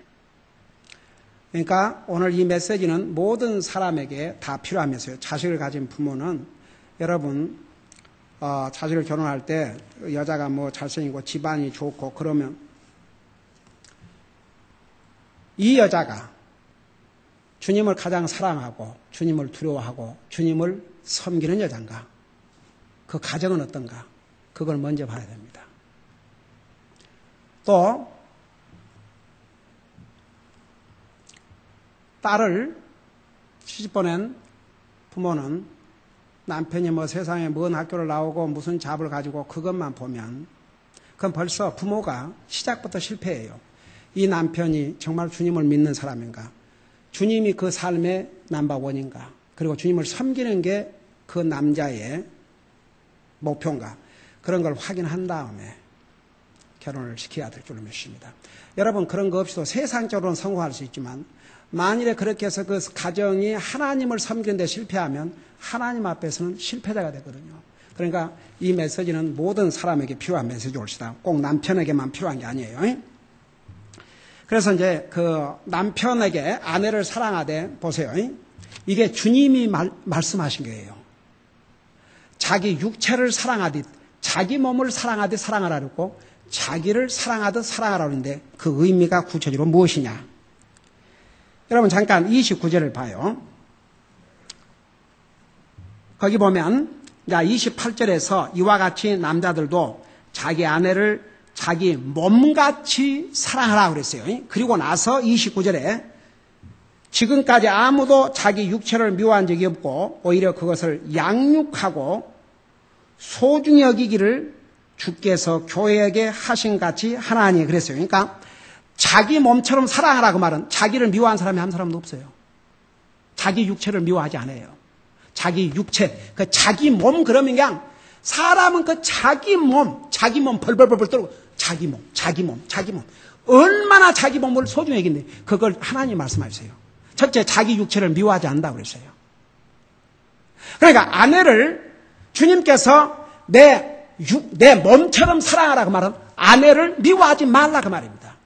그러니까 오늘 이 메시지는 모든 사람에게 다 필요하면서요. 자식을 가진 부모는 여러분 자식을 결혼할 때 여자가 뭐 잘생기고 집안이 좋고 그러면 이 여자가 주님을 가장 사랑하고 주님을 두려워하고 주님을 섬기는 여잔가? 그 가정은 어떤가? 그걸 먼저 봐야 됩니다. 또 딸을 시집보낸 부모는 남편이 뭐 세상에 먼 학교를 나오고 무슨 잡을 가지고 그것만 보면 그건 벌써 부모가 시작부터 실패해요. 이 남편이 정말 주님을 믿는 사람인가? 주님이 그 삶의 넘버원인가? 그리고 주님을 섬기는 게 그 남자의 목표인가? 그런 걸 확인한 다음에 결혼을 시켜야 될 줄로 믿습니다. 여러분, 그런 거 없이도 세상적으로는 성공할 수 있지만 만일에 그렇게 해서 그 가정이 하나님을 섬기는 데 실패하면 하나님 앞에서는 실패자가 되거든요. 그러니까 이 메시지는 모든 사람에게 필요한 메시지 올시다. 꼭 남편에게만 필요한 게 아니에요. 그래서 이제 그 남편에게 아내를 사랑하되 보세요. 이게 주님이 말씀하신 거예요. 자기 육체를 사랑하듯 자기 몸을 사랑하듯 사랑하라 그랬고 자기를 사랑하듯 사랑하라 그러는데 그 의미가 구체적으로 무엇이냐? 여러분 잠깐 29절을 봐요. 거기 보면 28절에서 이와 같이 남자들도 자기 아내를 자기 몸같이 사랑하라 그랬어요. 그리고 나서 29절에 지금까지 아무도 자기 육체를 미워한 적이 없고 오히려 그것을 양육하고 소중히 여기기를 주께서 교회에게 하신 같이 하나니 그랬어요. 그러니까 자기 몸처럼 사랑하라 그 말은 자기를 미워한 사람이 한 사람도 없어요. 자기 육체를 미워하지 않아요. 자기 육체, 그 자기 몸 그러면 그냥 사람은 그 자기 몸 벌벌벌 떨고 자기 몸. 얼마나 자기 몸을 소중히 여긴데 그걸 하나님 말씀하세요. 첫째, 자기 육체를 미워하지 않는다고 그랬어요. 그러니까 아내를 주님께서 내 몸처럼 사랑하라 그 말은 아내를 미워하지 말라 그 말입니다.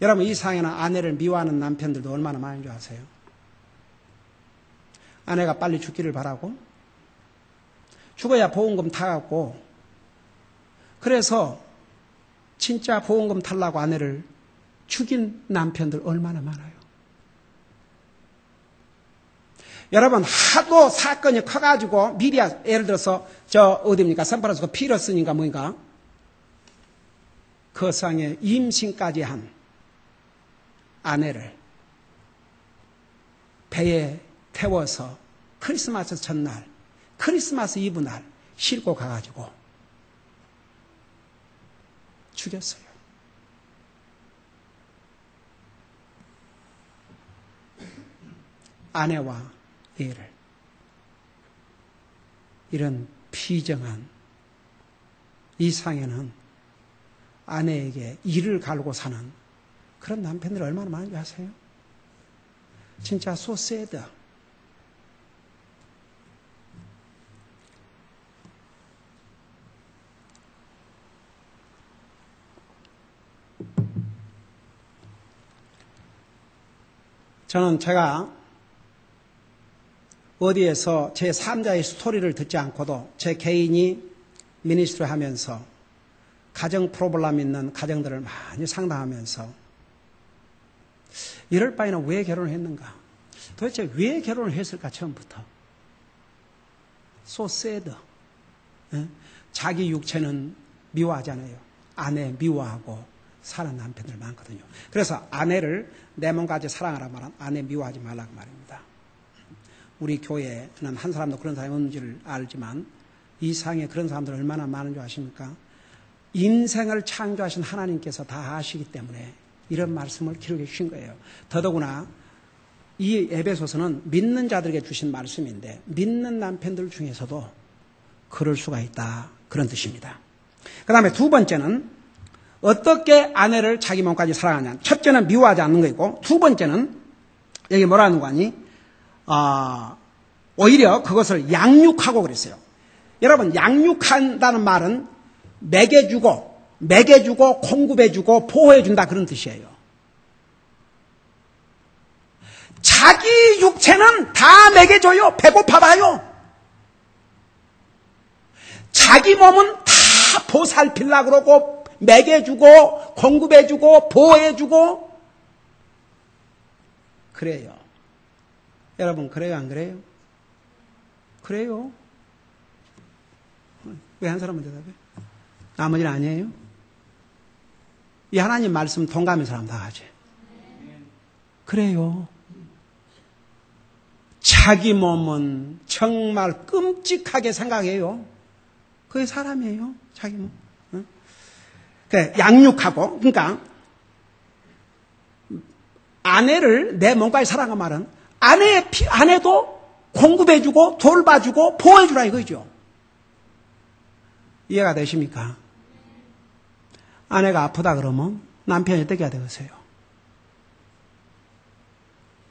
여러분 이 세상에는 아내를 미워하는 남편들도 얼마나 많은 줄 아세요? 아내가 빨리 죽기를 바라고 죽어야 보험금 타갖고 그래서 진짜 보험금 타려고 아내를 죽인 남편들 얼마나 많아요. 여러분 하도 사건이 커가지고 미리야 예를 들어서 어디입니까? 샌프란시스코 피러스인가 뭐인가 그 상에 임신까지 한 아내를 배에 태워서 크리스마스 전날 크리스마스 이브 날 싣고 가가지고 죽였어요. 아내와 애를 이런 비정한 이 상에는 아내에게 이를 갈고 사는 그런 남편들 얼마나 많은지 아세요? 진짜 so sad. 저는 제가 어디에서 제 3자의 스토리를 듣지 않고도 제 개인이 미니스트를 하면서 가정 프로블럼 있는 가정들을 많이 상담하면서 이럴 바에는 왜 결혼을 했는가? 도대체 왜 결혼을 했을까 처음부터? So sad. 자기 육체는 미워하잖아요. 아내 미워하고 사는 남편들 많거든요. 그래서 아내를 내 몸까지 사랑하라 말은 아내 미워하지 말라고 말입니다. 우리 교회에는 한 사람도 그런 사람이 없는지를 알지만 이 세상에 그런 사람들 얼마나 많은 줄 아십니까? 인생을 창조하신 하나님께서 다 아시기 때문에 이런 말씀을 기록해 주신 거예요. 더더구나 이 에베소서는 믿는 자들에게 주신 말씀인데 믿는 남편들 중에서도 그럴 수가 있다. 그런 뜻입니다. 그 다음에 두 번째는 어떻게 아내를 자기 몸까지 사랑하냐. 첫째는 미워하지 않는 거이고 두 번째는 여기 뭐라는 거니? 오히려 그것을 양육하고 그랬어요. 여러분 양육한다는 말은 먹여주고 공급해주고 보호해준다 그런 뜻이에요. 자기 육체는 다 먹여줘요. 배고파봐요. 자기 몸은 다 보살피려고 그러고 먹여주고 공급해주고 보호해주고 그래요. 여러분 그래요 안 그래요? 그래요. 왜 한 사람은 대답해? 나머지는 아니에요? 이 하나님 말씀 동감인 사람 다 하지. 그래요. 자기 몸은 정말 끔찍하게 생각해요. 그게 사람이에요. 자기 몸. 양육하고, 그러니까 아내를 내 몸까지 사랑한 말은 아내도 공급해주고 돌봐주고 보호해주라 이거죠. 이해가 되십니까? 아내가 아프다 그러면 남편이 어떻게 해야 되겠어요?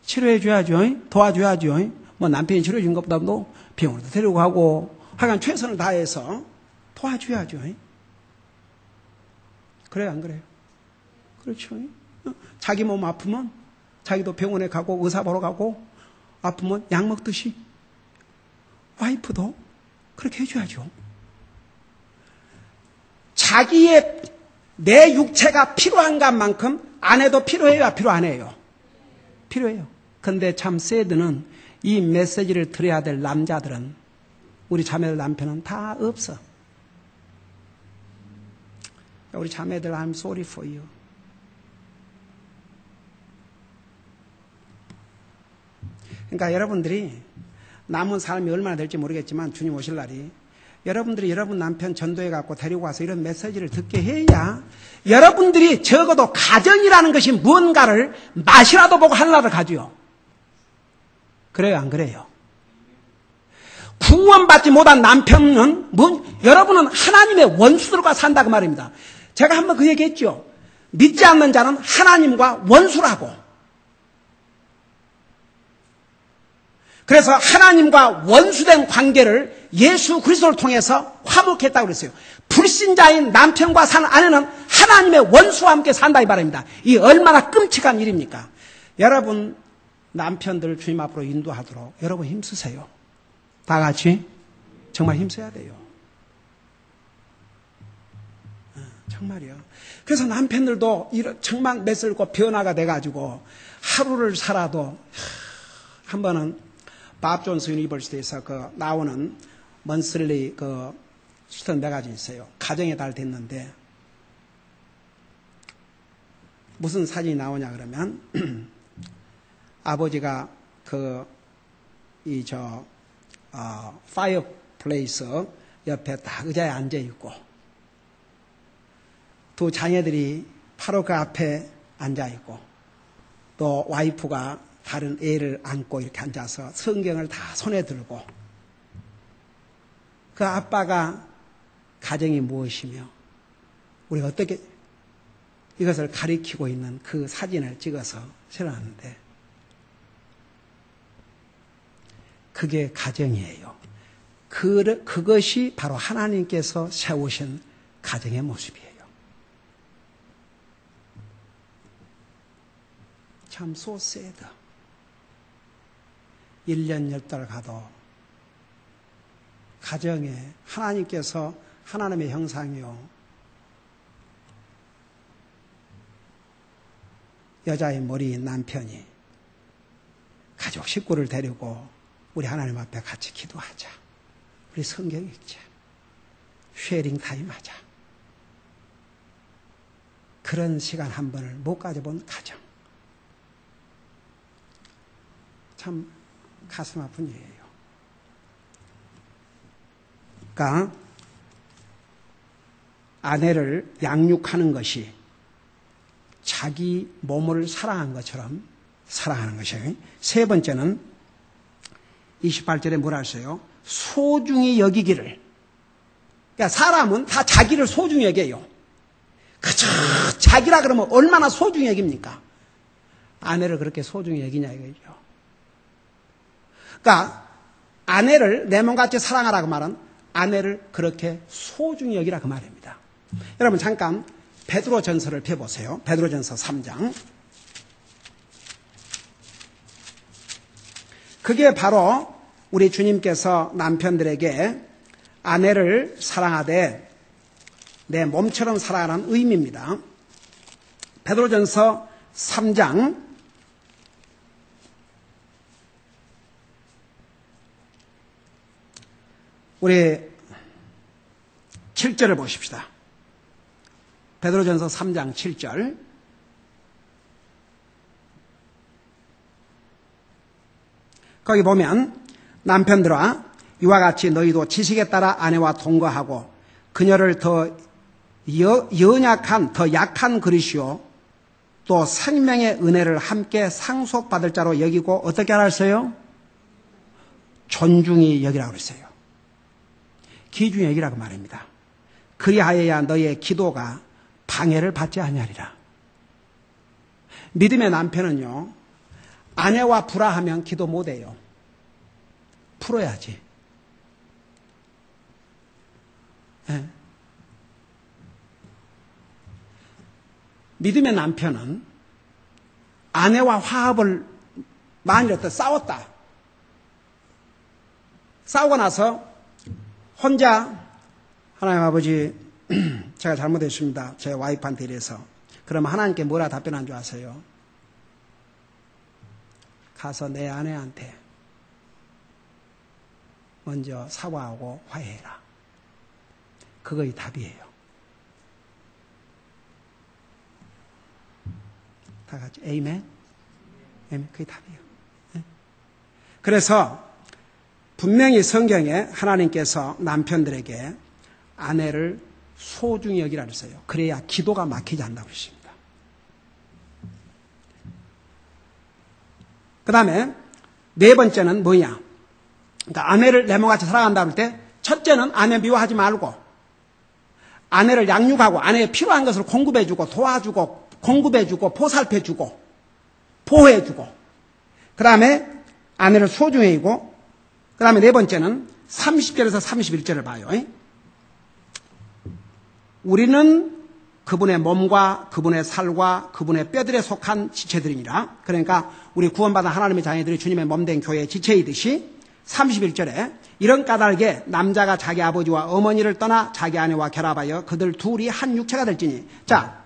치료해줘야죠. 도와줘야죠. 뭐 남편이 치료해준 것보다도 병원에도 데리고 가고 하여간 최선을 다해서 도와줘야죠. 그래요, 안 그래요? 그렇죠. 자기 몸 아프면 자기도 병원에 가고 의사 보러 가고 아프면 약 먹듯이 와이프도 그렇게 해줘야죠. 자기의 내 육체가 필요한 것만큼 아내도 필요해요, 필요 안 해요? 필요해요. 근데 참 새드는 이 메시지를 들어야 될 남자들은 우리 자매들 남편은 다 없어. 우리 자매들 I'm sorry for you. 그러니까 여러분들이 남은 삶이 얼마나 될지 모르겠지만 주님 오실 날이 여러분들이 여러분 남편 전도해 갖고 데리고 와서 이런 메시지를 듣게 해야 여러분들이 적어도 가정이라는 것이 무언가를 맛이라도 보고 하늘나라를 가지요. 그래요, 안 그래요? 구원받지 못한 남편은 여러분은 하나님의 원수들과 산다 그 말입니다. 제가 한번 그 얘기했죠. 믿지 않는 자는 하나님과 원수라고. 그래서 하나님과 원수된 관계를 예수 그리스도를 통해서 화목했다고 그랬어요. 불신자인 남편과 사는 아내는 하나님의 원수와 함께 산다 이 말입니다. 이 얼마나 끔찍한 일입니까? 여러분 남편들 주님 앞으로 인도하도록 여러분 힘쓰세요. 다 같이 정말 힘써야 돼요. 정말이요. 그래서 남편들도 정말 메슬고 변화가 돼가지고 하루를 살아도 한 번은 밥 존스 유니버시티에서 나오는 먼슬리 스턴 매거진이 있어요. 가정의 달 됐는데 무슨 사진이 나오냐 그러면 아버지가 파이어플레이스 옆에 딱 의자에 앉아 있고 두 자녀들이 바로 그 앞에 앉아 있고 또 와이프가 다른 애를 안고 이렇게 앉아서 성경을 다 손에 들고 그 아빠가 가정이 무엇이며 우리가 어떻게 이것을 가리키고 있는 그 사진을 찍어서 실어놨는데 그게 가정이에요. 그것이 바로 하나님께서 세우신 가정의 모습이에요. 참 so sad. 1년 10달 가도 가정에 하나님께서 하나님의 형상이요 여자의 머리인 남편이 가족 식구를 데리고 우리 하나님 앞에 같이 기도하자. 우리 성경 읽자. 쉐어링 타임 하자. 그런 시간 한 번을 못 가져본 가정. 참 가슴 아픈 일이에요. 그러니까 아내를 양육하는 것이 자기 몸을 사랑한 것처럼 사랑하는 것이에요. 세 번째는 28절에 뭐라 했어요? 소중히 여기기를. 그러니까 사람은 다 자기를 소중히 여겨요. 그저 자기라 그러면 얼마나 소중히 여깁니까? 아내를 그렇게 소중히 여기냐 이거죠. 그러니까 아내를 내 몸같이 사랑하라고 말은 아내를 그렇게 소중히 여기라 그 말입니다. 여러분 잠깐 베드로전서를 펴보세요. 베드로전서 3장. 그게 바로 우리 주님께서 남편들에게 아내를 사랑하되 내 몸처럼 사랑하라는 의미입니다. 베드로전서 3장 우리 7절을 보십시다. 베드로전서 3장 7절. 거기 보면 남편들아 이와 같이 너희도 지식에 따라 아내와 동거하고 그녀를 더 연약한 더 약한 그릇이요 또 생명의 은혜를 함께 상속받을 자로 여기고 어떻게 하랬어요? 존중히 여기라고 그랬어요. 귀중히 여기라고 말입니다. 그리하여야 너희의 기도가 방해를 받지 아니하리라. 믿음의 남편은요, 아내와 불화하면 기도 못해요. 풀어야지. 네. 믿음의 남편은 아내와 화합을 만일 싸웠다. 싸우고 나서 혼자 하나님 아버지 제가 잘못했습니다. 제 와이프한테 이래서. 그러면 하나님께 뭐라 답변한 줄 아세요? 가서 내 아내한테 먼저 사과하고 화해해라. 그거의 답이에요. 다 같이 에이멘? 에이멘? 그게 답이에요. 네? 그래서 분명히 성경에 하나님께서 남편들에게 아내를 소중히 여기라 그랬어요. 그래야 기도가 막히지 않는다고 그러십니다. 그 다음에 네 번째는 뭐냐? 그러니까 아내를 내몸같이 사랑한다고 할 때 첫째는 아내 미워하지 말고 아내를 양육하고 아내의 필요한 것을 공급해주고 도와주고 공급해주고 보살펴주고 보호해주고 그 다음에 아내를 소중히 여기고 그 다음에 네 번째는 30절에서 31절을 봐요. 우리는 그분의 몸과 그분의 살과 그분의 뼈들에 속한 지체들이니라. 그러니까 우리 구원받은 하나님의 자녀들이 주님의 몸된 교회의 지체이듯이 31절에 이런 까닭에 남자가 자기 아버지와 어머니를 떠나 자기 아내와 결합하여 그들 둘이 한 육체가 될지니. 자,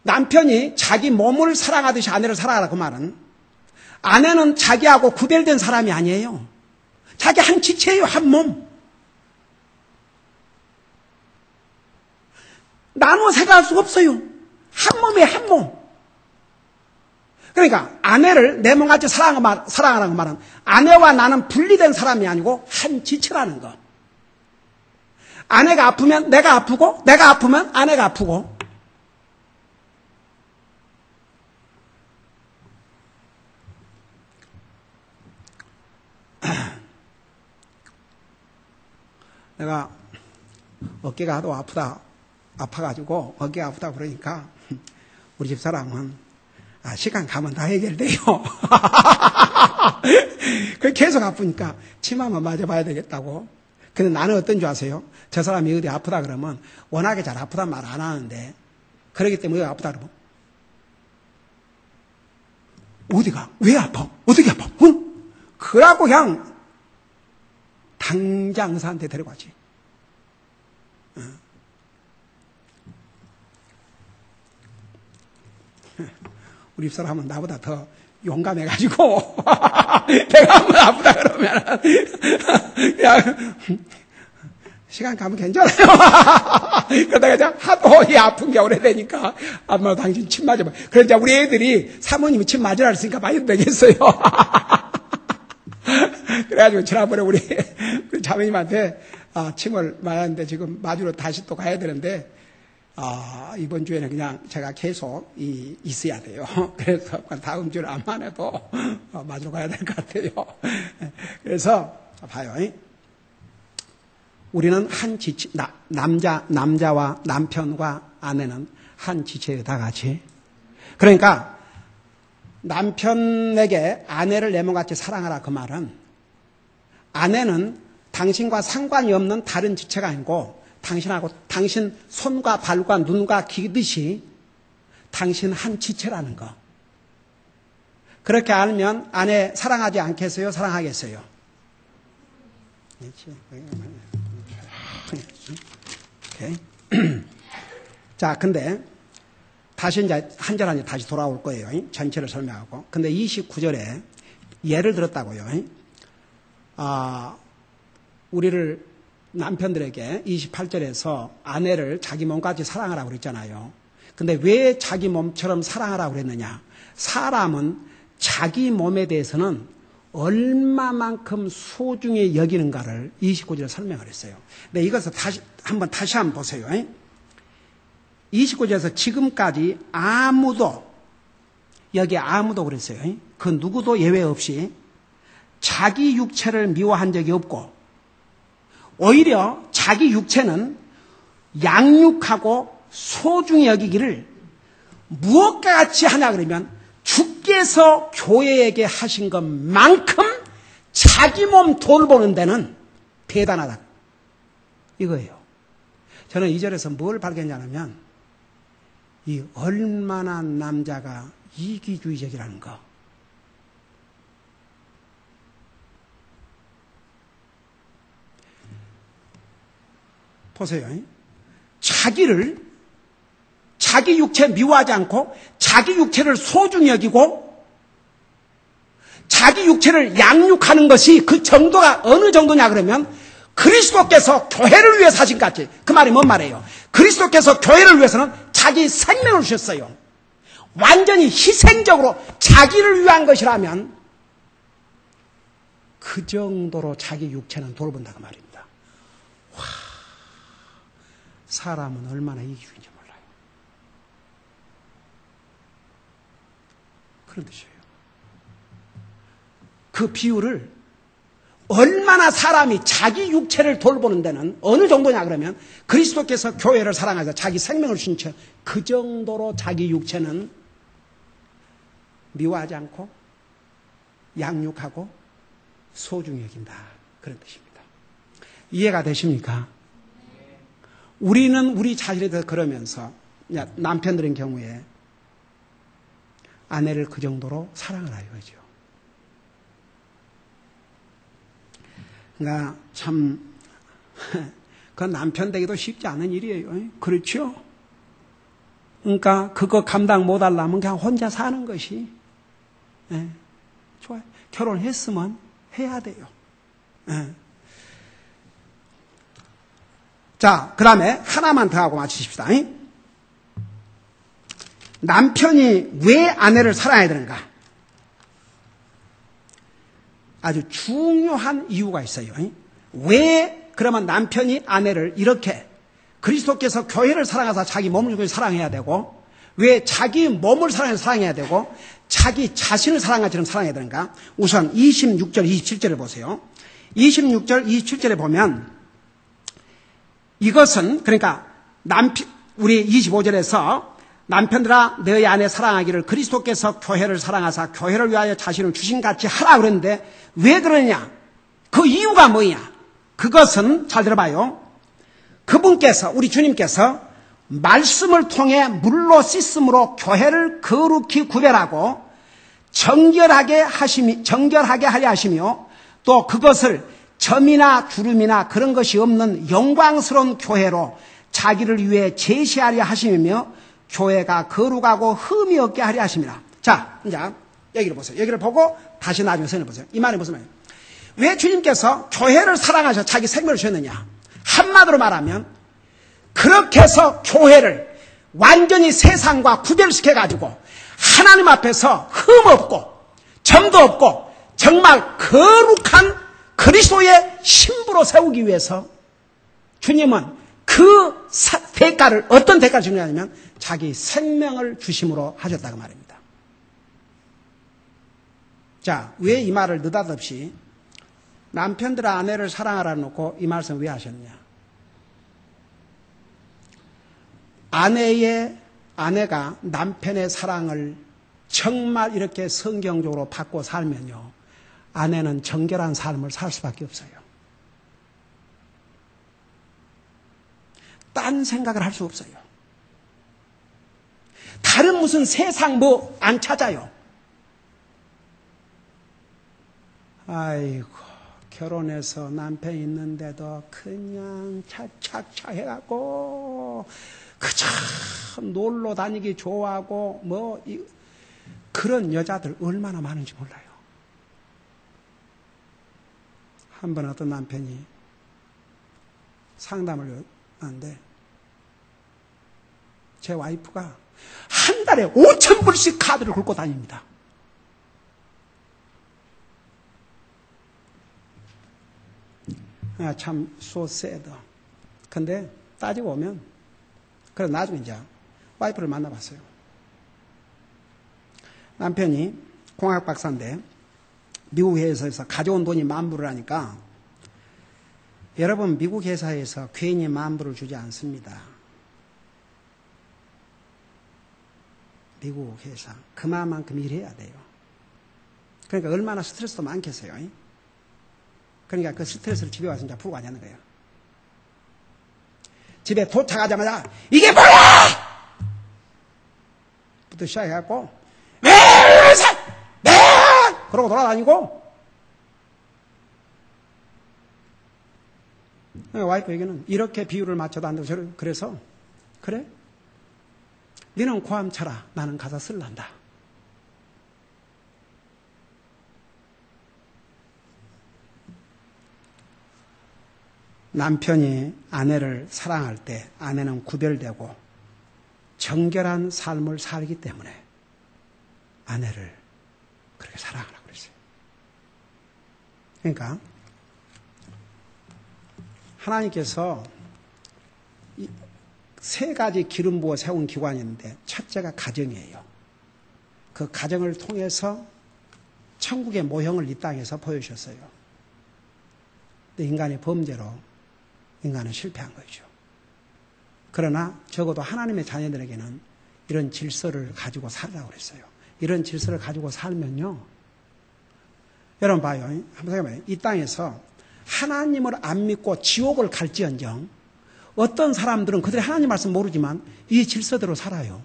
남편이 자기 몸을 사랑하듯이 아내를 사랑하라 그 말은 아내는 자기하고 구별된 사람이 아니에요. 자기 한 지체예요. 한 몸. 나눠 생각할 수가 없어요. 한 몸이에요. 한 몸. 그러니까 아내를 내 몸같이 사랑하라는 말은 아내와 나는 분리된 사람이 아니고 한 지체라는 거. 아내가 아프면 내가 아프고 내가 아프면 아내가 아프고 내가 어깨가 하도 아파가지고 어깨가 아프다 그러니까 우리 집사람은 시간 가면 다 해결돼요. 계속 아프니까 침 한번 맞아봐야 되겠다고. 근데 나는 어떤 줄 아세요? 저 사람이 어디 아프다 그러면 워낙에 잘 아프단 말 안 하는데 그러기 때문에 왜 아프다 그러면 어디가? 왜 아파? 어떻게 아파? 그러고 그냥 당장 의사한테 데려가지. 우리 집사람은 나보다 더 용감해가지고 내가 한번 아프다 그러면 그냥 시간 가면 괜찮아요. 그러다가 이제 하도 이 아픈 게 오래되니까 엄마 당신 침 맞아봐. 그러자 우리 애들이 사모님이 침 맞으라 했으니까 맞아도 되겠어요. 그래가지고 지난번에 우리 자매님한테 침을 맞았는데 지금 맞으러 다시 또 가야 되는데 이번 주에는 그냥 제가 계속 있어야 돼요. 그래서 다음 주는 암만 해도 맞으러 가야 될 것 같아요. 그래서 봐요. 우리는 한 지체, 남자와 남편과 아내는 한 지체예요, 다 같이. 그러니까 남편에게 아내를 내 몸같이 사랑하라 그 말은 아내는 당신과 상관이 없는 다른 지체가 아니고 당신하고 당신 손과 발과 눈과 귀듯이 당신 한 지체라는 거. 그렇게 알면 아내 사랑하지 않겠어요? 사랑하겠어요? 오케이. 자, 근데 다시 이제 한 절 한 절 다시 돌아올 거예요. 전체를 설명하고. 근데 29절에 예를 들었다고요. 우리를 남편들에게 28절에서 아내를 자기 몸같이 사랑하라고 그랬잖아요. 근데 왜 자기 몸처럼 사랑하라고 그랬느냐? 사람은 자기 몸에 대해서는 얼마만큼 소중히 여기는가를 29절에 설명을 했어요. 근데 이것을 다시 한번 보세요. 29절에서 지금까지 여기 아무도 그랬어요. 그 누구도 예외 없이 자기 육체를 미워한 적이 없고, 오히려 자기 육체는 양육하고 소중히 여기기를 무엇과 같이 하냐 그러면 주께서 교회에게 하신 것만큼 자기 몸 돌보는 데는 대단하다. 이거예요. 저는 이 절에서 뭘 발견하냐면 이 얼마나 남자가 이기주의적이라는 거. 보세요. 자기 육체 미워하지 않고 자기 육체를 소중히 여기고 자기 육체를 양육하는 것이 그 정도가 어느 정도냐 그러면 그리스도께서 교회를 위해서 하신 것 같이. 그 말이 뭔 말이에요? 그리스도께서 교회를 위해서는 자기 생명을 주셨어요. 완전히 희생적으로 자기를 위한 것이라면 그 정도로 자기 육체는 돌본다고 말입니다. 와, 사람은 얼마나 이기주의인지 몰라요. 그런 뜻이에요. 그 비유를 얼마나 사람이 자기 육체를 돌보는 데는 어느 정도냐 그러면 그리스도께서 교회를 사랑하셔서 자기 생명을 주신 채 그 정도로 자기 육체는 미워하지 않고 양육하고 소중히 여긴다. 그런 뜻입니다. 이해가 되십니까? 우리는 우리 자신에 대해서 그러면서 남편들인 경우에 아내를 그 정도로 사랑을 하죠. 그러니까 참 그 남편 되기도 쉽지 않은 일이에요. 그렇죠? 그러니까 그거 감당 못하려면 그냥 혼자 사는 것이 좋아요. 결혼했으면 해야 돼요. 자, 그 다음에 하나만 더 하고 마치십시다. 남편이 왜 아내를 사랑해야 되는가? 아주 중요한 이유가 있어요. 왜 그러면 남편이 아내를 이렇게 그리스도께서 교회를 사랑하사 자기 몸을 주고 사랑해야 되고, 왜 자기 몸을 사랑해야 되고 자기 자신을 사랑하처럼 사랑해야 되는가? 우선 26절 27절을 보세요. 26절 27절에 보면 이것은 그러니까 우리 25절에서 남편들아 너희 아내 사랑하기를 그리스도께서 교회를 사랑하사 교회를 위하여 자신을 주신 같이 하라 그랬는데 왜 그러냐? 그 이유가 뭐냐? 그것은 잘 들어봐요. 그분께서 우리 주님께서 말씀을 통해 물로 씻음으로 교회를 거룩히 구별하고 정결하게 하려 하시며 또 그것을 점이나 주름이나 그런 것이 없는 영광스러운 교회로 자기를 위해 제시하려 하시며 교회가 거룩하고 흠이 없게 하려 하십니다. 자, 이제 여기를 보세요. 여기를 보고 다시 나중에 설명해 보세요. 이 말이 무슨 말이에요? 왜 주님께서 교회를 사랑하셔 자기 생명을 주셨느냐? 한마디로 말하면 그렇게 해서 교회를 완전히 세상과 구별시켜가지고 하나님 앞에서 흠 없고 점도 없고 정말 거룩한 그리스도의 신부로 세우기 위해서 주님은 그 대가를 어떤 대가를 주느냐면 자기 생명을 주심으로 하셨다고 말입니다. 자, 왜 이 말을 느닷없이 남편들아 아내를 사랑하라 놓고 이 말씀 왜 하셨느냐? 아내가 남편의 사랑을 정말 이렇게 성경적으로 받고 살면요, 아내는 정결한 삶을 살 수밖에 없어요. 딴 생각을 할 수 없어요. 다른 무슨 세상 뭐 안 찾아요. 아이고, 결혼해서 남편 있는데도 그냥 착착착 해갖고 그저 놀러 다니기 좋아하고 그런 여자들 얼마나 많은지 몰라요. 한 번 어떤 남편이 상담을 하는데 제 와이프가 한 달에 5,000불씩 카드를 긁고 다닙니다. 참 so sad. 근데 따지고 보면 그래 나중에 이제 와이프를 만나봤어요. 남편이 공학 박사인데 미국 회사에서 가져온 돈이 $10,000을 하니까 여러분 미국 회사에서 괜히 $10,000을 주지 않습니다. 미국 회사 그만큼 일해야 돼요. 그러니까 얼마나 스트레스도 많겠어요. 그러니까 그 스트레스를 집에 와서 이제 풀고 가냐는 거예요. 집에 도착하자마자 이게 뭐야! 부터 시작해갖고 그러고 돌아다니고 와이프에게는 이렇게 비유를 맞춰도 안 되고 그래서 그래? 너는 고함 쳐라. 나는 가서 쓸란다. 남편이 아내를 사랑할 때 아내는 구별되고 정결한 삶을 살기 때문에 아내를 그렇게 사랑하라고 그랬어요. 그러니까 하나님께서 세 가지 기름 부어 세운 기관이 있는데 첫째가 가정이에요. 그 가정을 통해서 천국의 모형을 이 땅에서 보여주셨어요. 근데 인간의 범죄로 인간은 실패한 거죠. 그러나 적어도 하나님의 자녀들에게는 이런 질서를 가지고 살라고 그랬어요. 이런 질서를 가지고 살면요. 여러분 봐요. 한번 생각해봐요. 이 땅에서 하나님을 안 믿고 지옥을 갈지언정 어떤 사람들은 그들이 하나님 말씀 모르지만 이 질서대로 살아요.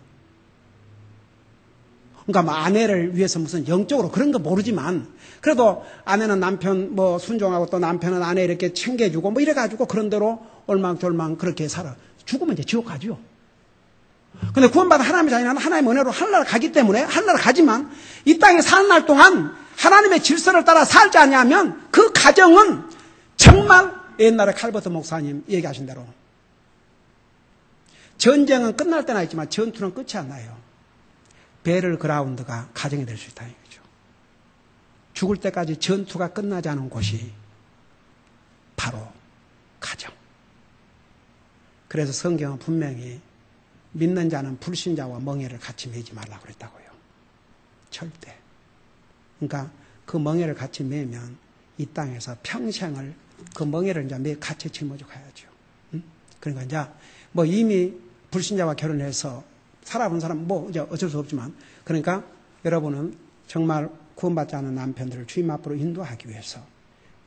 그러니까 뭐 아내를 위해서 무슨 영적으로 그런 거 모르지만 그래도 아내는 남편 뭐 순종하고 또 남편은 아내 이렇게 챙겨주고 뭐 이래가지고 그런 대로 얼망졸망 그렇게 살아. 죽으면 이제 지옥 가죠. 근데 구원받은 하나님의 자녀는 하나님의 은혜로 하늘나라 가기 때문에 하늘나라 가지만 이 땅에 사는 날 동안 하나님의 질서를 따라 살지 않냐면 그 가정은 정말 옛날에 칼버트 목사님 얘기하신 대로 전쟁은 끝날 때나 있지만 전투는 끝이 안 나요. 배럴 그라운드가 가정이 될 수 있다는 거죠. 죽을 때까지 전투가 끝나지 않은 곳이 바로 가정. 그래서 성경은 분명히 믿는 자는 불신자와 멍에를 같이 매지 말라고 그랬다고요. 절대. 그러니까 그 멍에를 같이 매면 이 땅에서 평생을 그 멍에를 이제 같이 짊어지고 가야죠. 그러니까 이제 뭐 이미 불신자와 결혼해서 살아본 사람 뭐 이제 어쩔 수 없지만 그러니까 여러분은 정말 구원받지 않은 남편들을 주님 앞으로 인도하기 위해서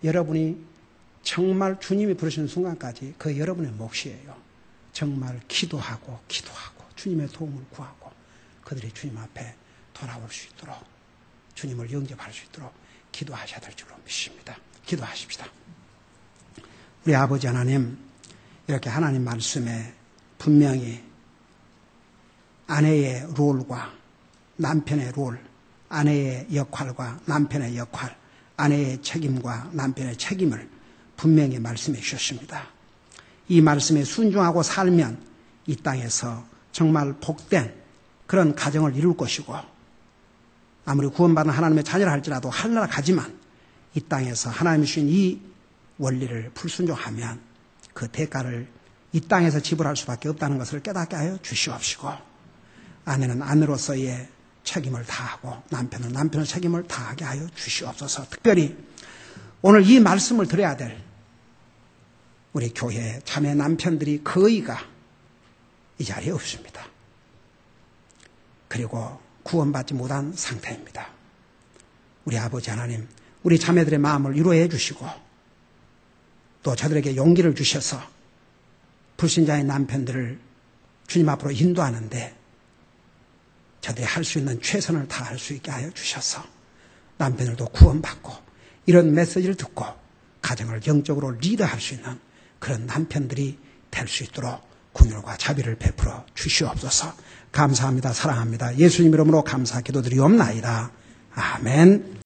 여러분이 정말 주님이 부르시는 순간까지 그 여러분의 몫이에요. 정말 기도하고 주님의 도움을 구하고 그들이 주님 앞에 돌아올 수 있도록 주님을 영접할 수 있도록 기도하셔야 될 줄로 믿습니다. 기도하십시다. 우리 아버지 하나님 이렇게 하나님 말씀에 분명히 아내의 롤과 남편의 롤, 아내의 역할과 남편의 역할, 아내의 책임과 남편의 책임을 분명히 말씀해 주셨습니다. 이 말씀에 순종하고 살면 이 땅에서 정말 복된 그런 가정을 이룰 것이고 아무리 구원받은 하나님의 자녀라 할지라도 하늘나라 가지만 이 땅에서 하나님이 주신 이 원리를 불순종하면 그 대가를 이 땅에서 지불할 수밖에 없다는 것을 깨닫게 하여 주시옵시고 아내는 아내로서의 책임을 다하고 남편은 남편의 책임을 다하게 하여 주시옵소서. 특별히 오늘 이 말씀을 들어야 될 우리 교회 자매 남편들이 거의가 이 자리에 없습니다. 그리고 구원받지 못한 상태입니다. 우리 아버지 하나님, 우리 자매들의 마음을 위로해 주시고 또 저들에게 용기를 주셔서 불신자의 남편들을 주님 앞으로 인도하는데 저들이 할 수 있는 최선을 다할 수 있게 하여 주셔서 남편들도 구원받고 이런 메시지를 듣고 가정을 영적으로 리드할 수 있는 그런 남편들이 될 수 있도록 긍휼과 자비를 베풀어 주시옵소서. 감사합니다. 사랑합니다. 예수님 이름으로 감사 기도드리옵나이다. 아멘.